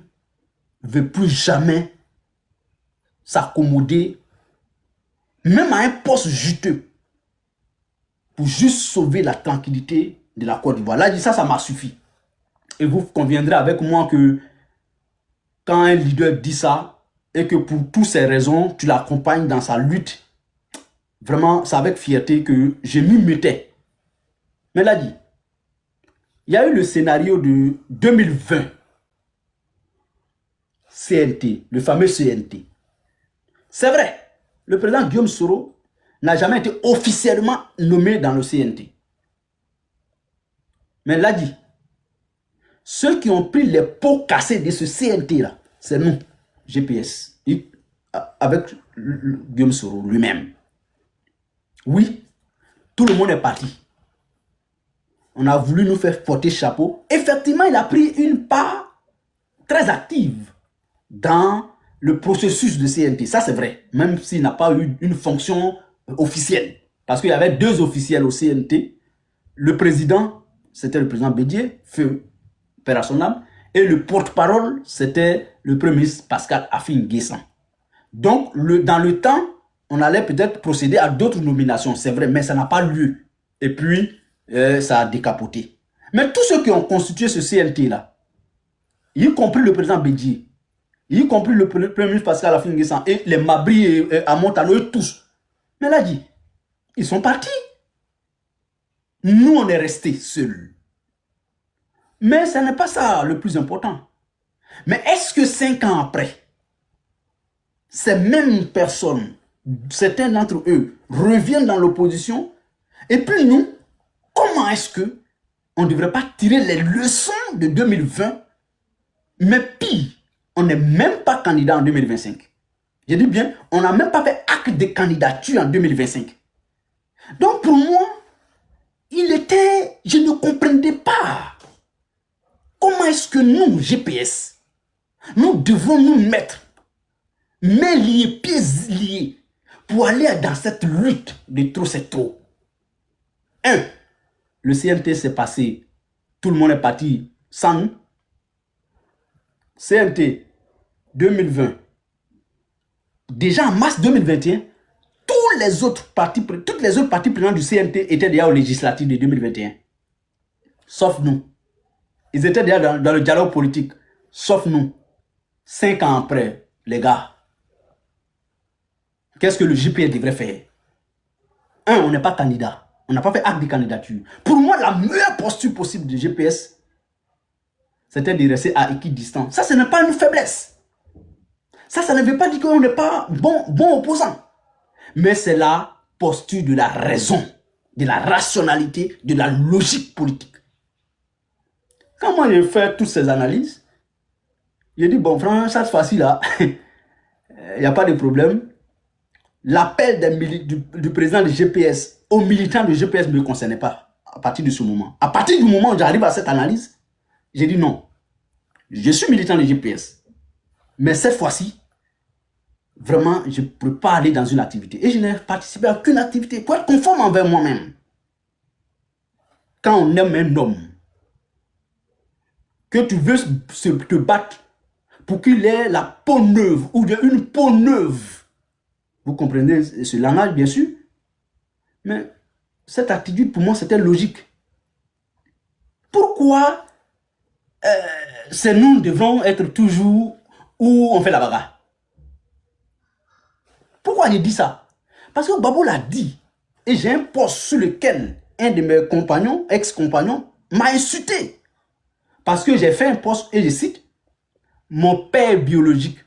ne veut plus jamais s'accommoder, même à un poste juteux, pour juste sauver la tranquillité de la Côte d'Ivoire. Là, ça m'a suffi. Et vous conviendrez avec moi que quand un leader dit ça, et que pour toutes ces raisons, tu l'accompagnes dans sa lutte, vraiment, c'est avec fierté que je m'y mettais. Mais là dit, il y a eu le scénario de 2020, CNT, le fameux CNT. C'est vrai, le président Guillaume Soro n'a jamais été officiellement nommé dans le CNT. Mais là dit, ceux qui ont pris les pots cassés de ce CNT-là, c'est nous, GPS, avec Guillaume Soro lui-même. Oui, tout le monde est parti. On a voulu nous faire porter chapeau. Effectivement, il a pris une part très active dans le processus de CNT. Ça, c'est vrai, même s'il n'a pas eu une fonction officielle. Parce qu'il y avait 2 officiels au CNT. Le président, c'était le président Bédié, feu père à son âme, et le porte-parole, c'était le premier ministre Pascal Affi-N'Guessan. Donc, dans le temps, on allait peut-être procéder à d'autres nominations, c'est vrai, mais ça n'a pas lieu. Et puis, ça a décapoté. Mais tous ceux qui ont constitué ce CNT-là, y compris le président Bédié, y compris le premier ministre Pascal Affi-N'Guessan, et les Mabri et Amontano, et tous, mais là dit, ils sont partis. Nous, on est restés seuls. Mais ce n'est pas ça le plus important. Mais est-ce que 5 ans après, ces mêmes personnes, certains d'entre eux, reviennent dans l'opposition? Et puis nous, comment est-ce que on ne devrait pas tirer les leçons de 2020? Mais pire, on n'est même pas candidat en 2025. Je dis bien, on n'a même pas fait acte de candidature en 2025. Donc pour moi, je ne comprenais pas. Comment est-ce que nous, GPS, nous devons nous mettre mains liées, pieds liés, pour aller dans cette lutte de trop c'est trop? Le CNT s'est passé, tout le monde est parti sans nous. CNT 2020. Déjà en mars 2021, toutes les autres parties prenantes du CNT étaient déjà aux législatives de 2021. Sauf nous. Ils étaient déjà dans le dialogue politique. Sauf nous. 5 ans après, les gars. Qu'est-ce que le GPS devrait faire? On n'est pas candidat. On n'a pas fait acte de candidature. Pour moi, la meilleure posture possible de GPS, c'était de rester à équidistance. Ça, ce n'est pas une faiblesse. Ça ne veut pas dire qu'on n'est pas bon opposant. Mais c'est la posture de la raison, de la rationalité, de la logique politique. Quand moi j'ai fait toutes ces analyses, j'ai dit, bon, franchement, cette fois-ci-là, il n'y a pas de problème. L'appel du président de GPS aux militants de GPS ne me concernait pas à partir de ce moment. À partir du moment où j'arrive à cette analyse, j'ai dit non. Je suis militant de GPS. Mais cette fois-ci, vraiment, je ne peux pas aller dans une activité. Et je n'ai participé à aucune activité pour être conforme envers moi-même. Quand on aime un homme, que tu veux te battre pour qu'il ait la peau neuve ou une peau neuve. Vous comprenez ce langage, bien sûr. Mais cette attitude, pour moi, c'était logique. Pourquoi c'est nous devons être toujours où on fait la bagarre? Pourquoi il dit ça? Parce que Babo l'a dit. Et j'ai un poste sur lequel un de mes compagnons, ex-compagnons, m'a insulté. Parce que j'ai fait un poste, et je cite, mon père biologique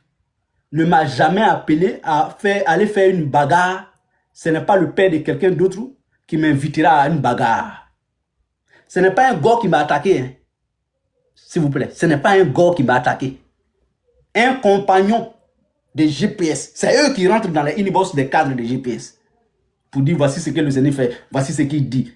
ne m'a jamais appelé à aller faire une bagarre. Ce n'est pas le père de quelqu'un d'autre qui m'invitera à une bagarre. Ce n'est pas un gars qui m'a attaqué. Hein. s'il vous plaît, ce n'est pas un gars qui m'a attaqué. Un compagnon de GPS. C'est eux qui rentrent dans les inbox des cadres de GPS. Pour dire voici ce que le Zénith fait, voici ce qu'il dit.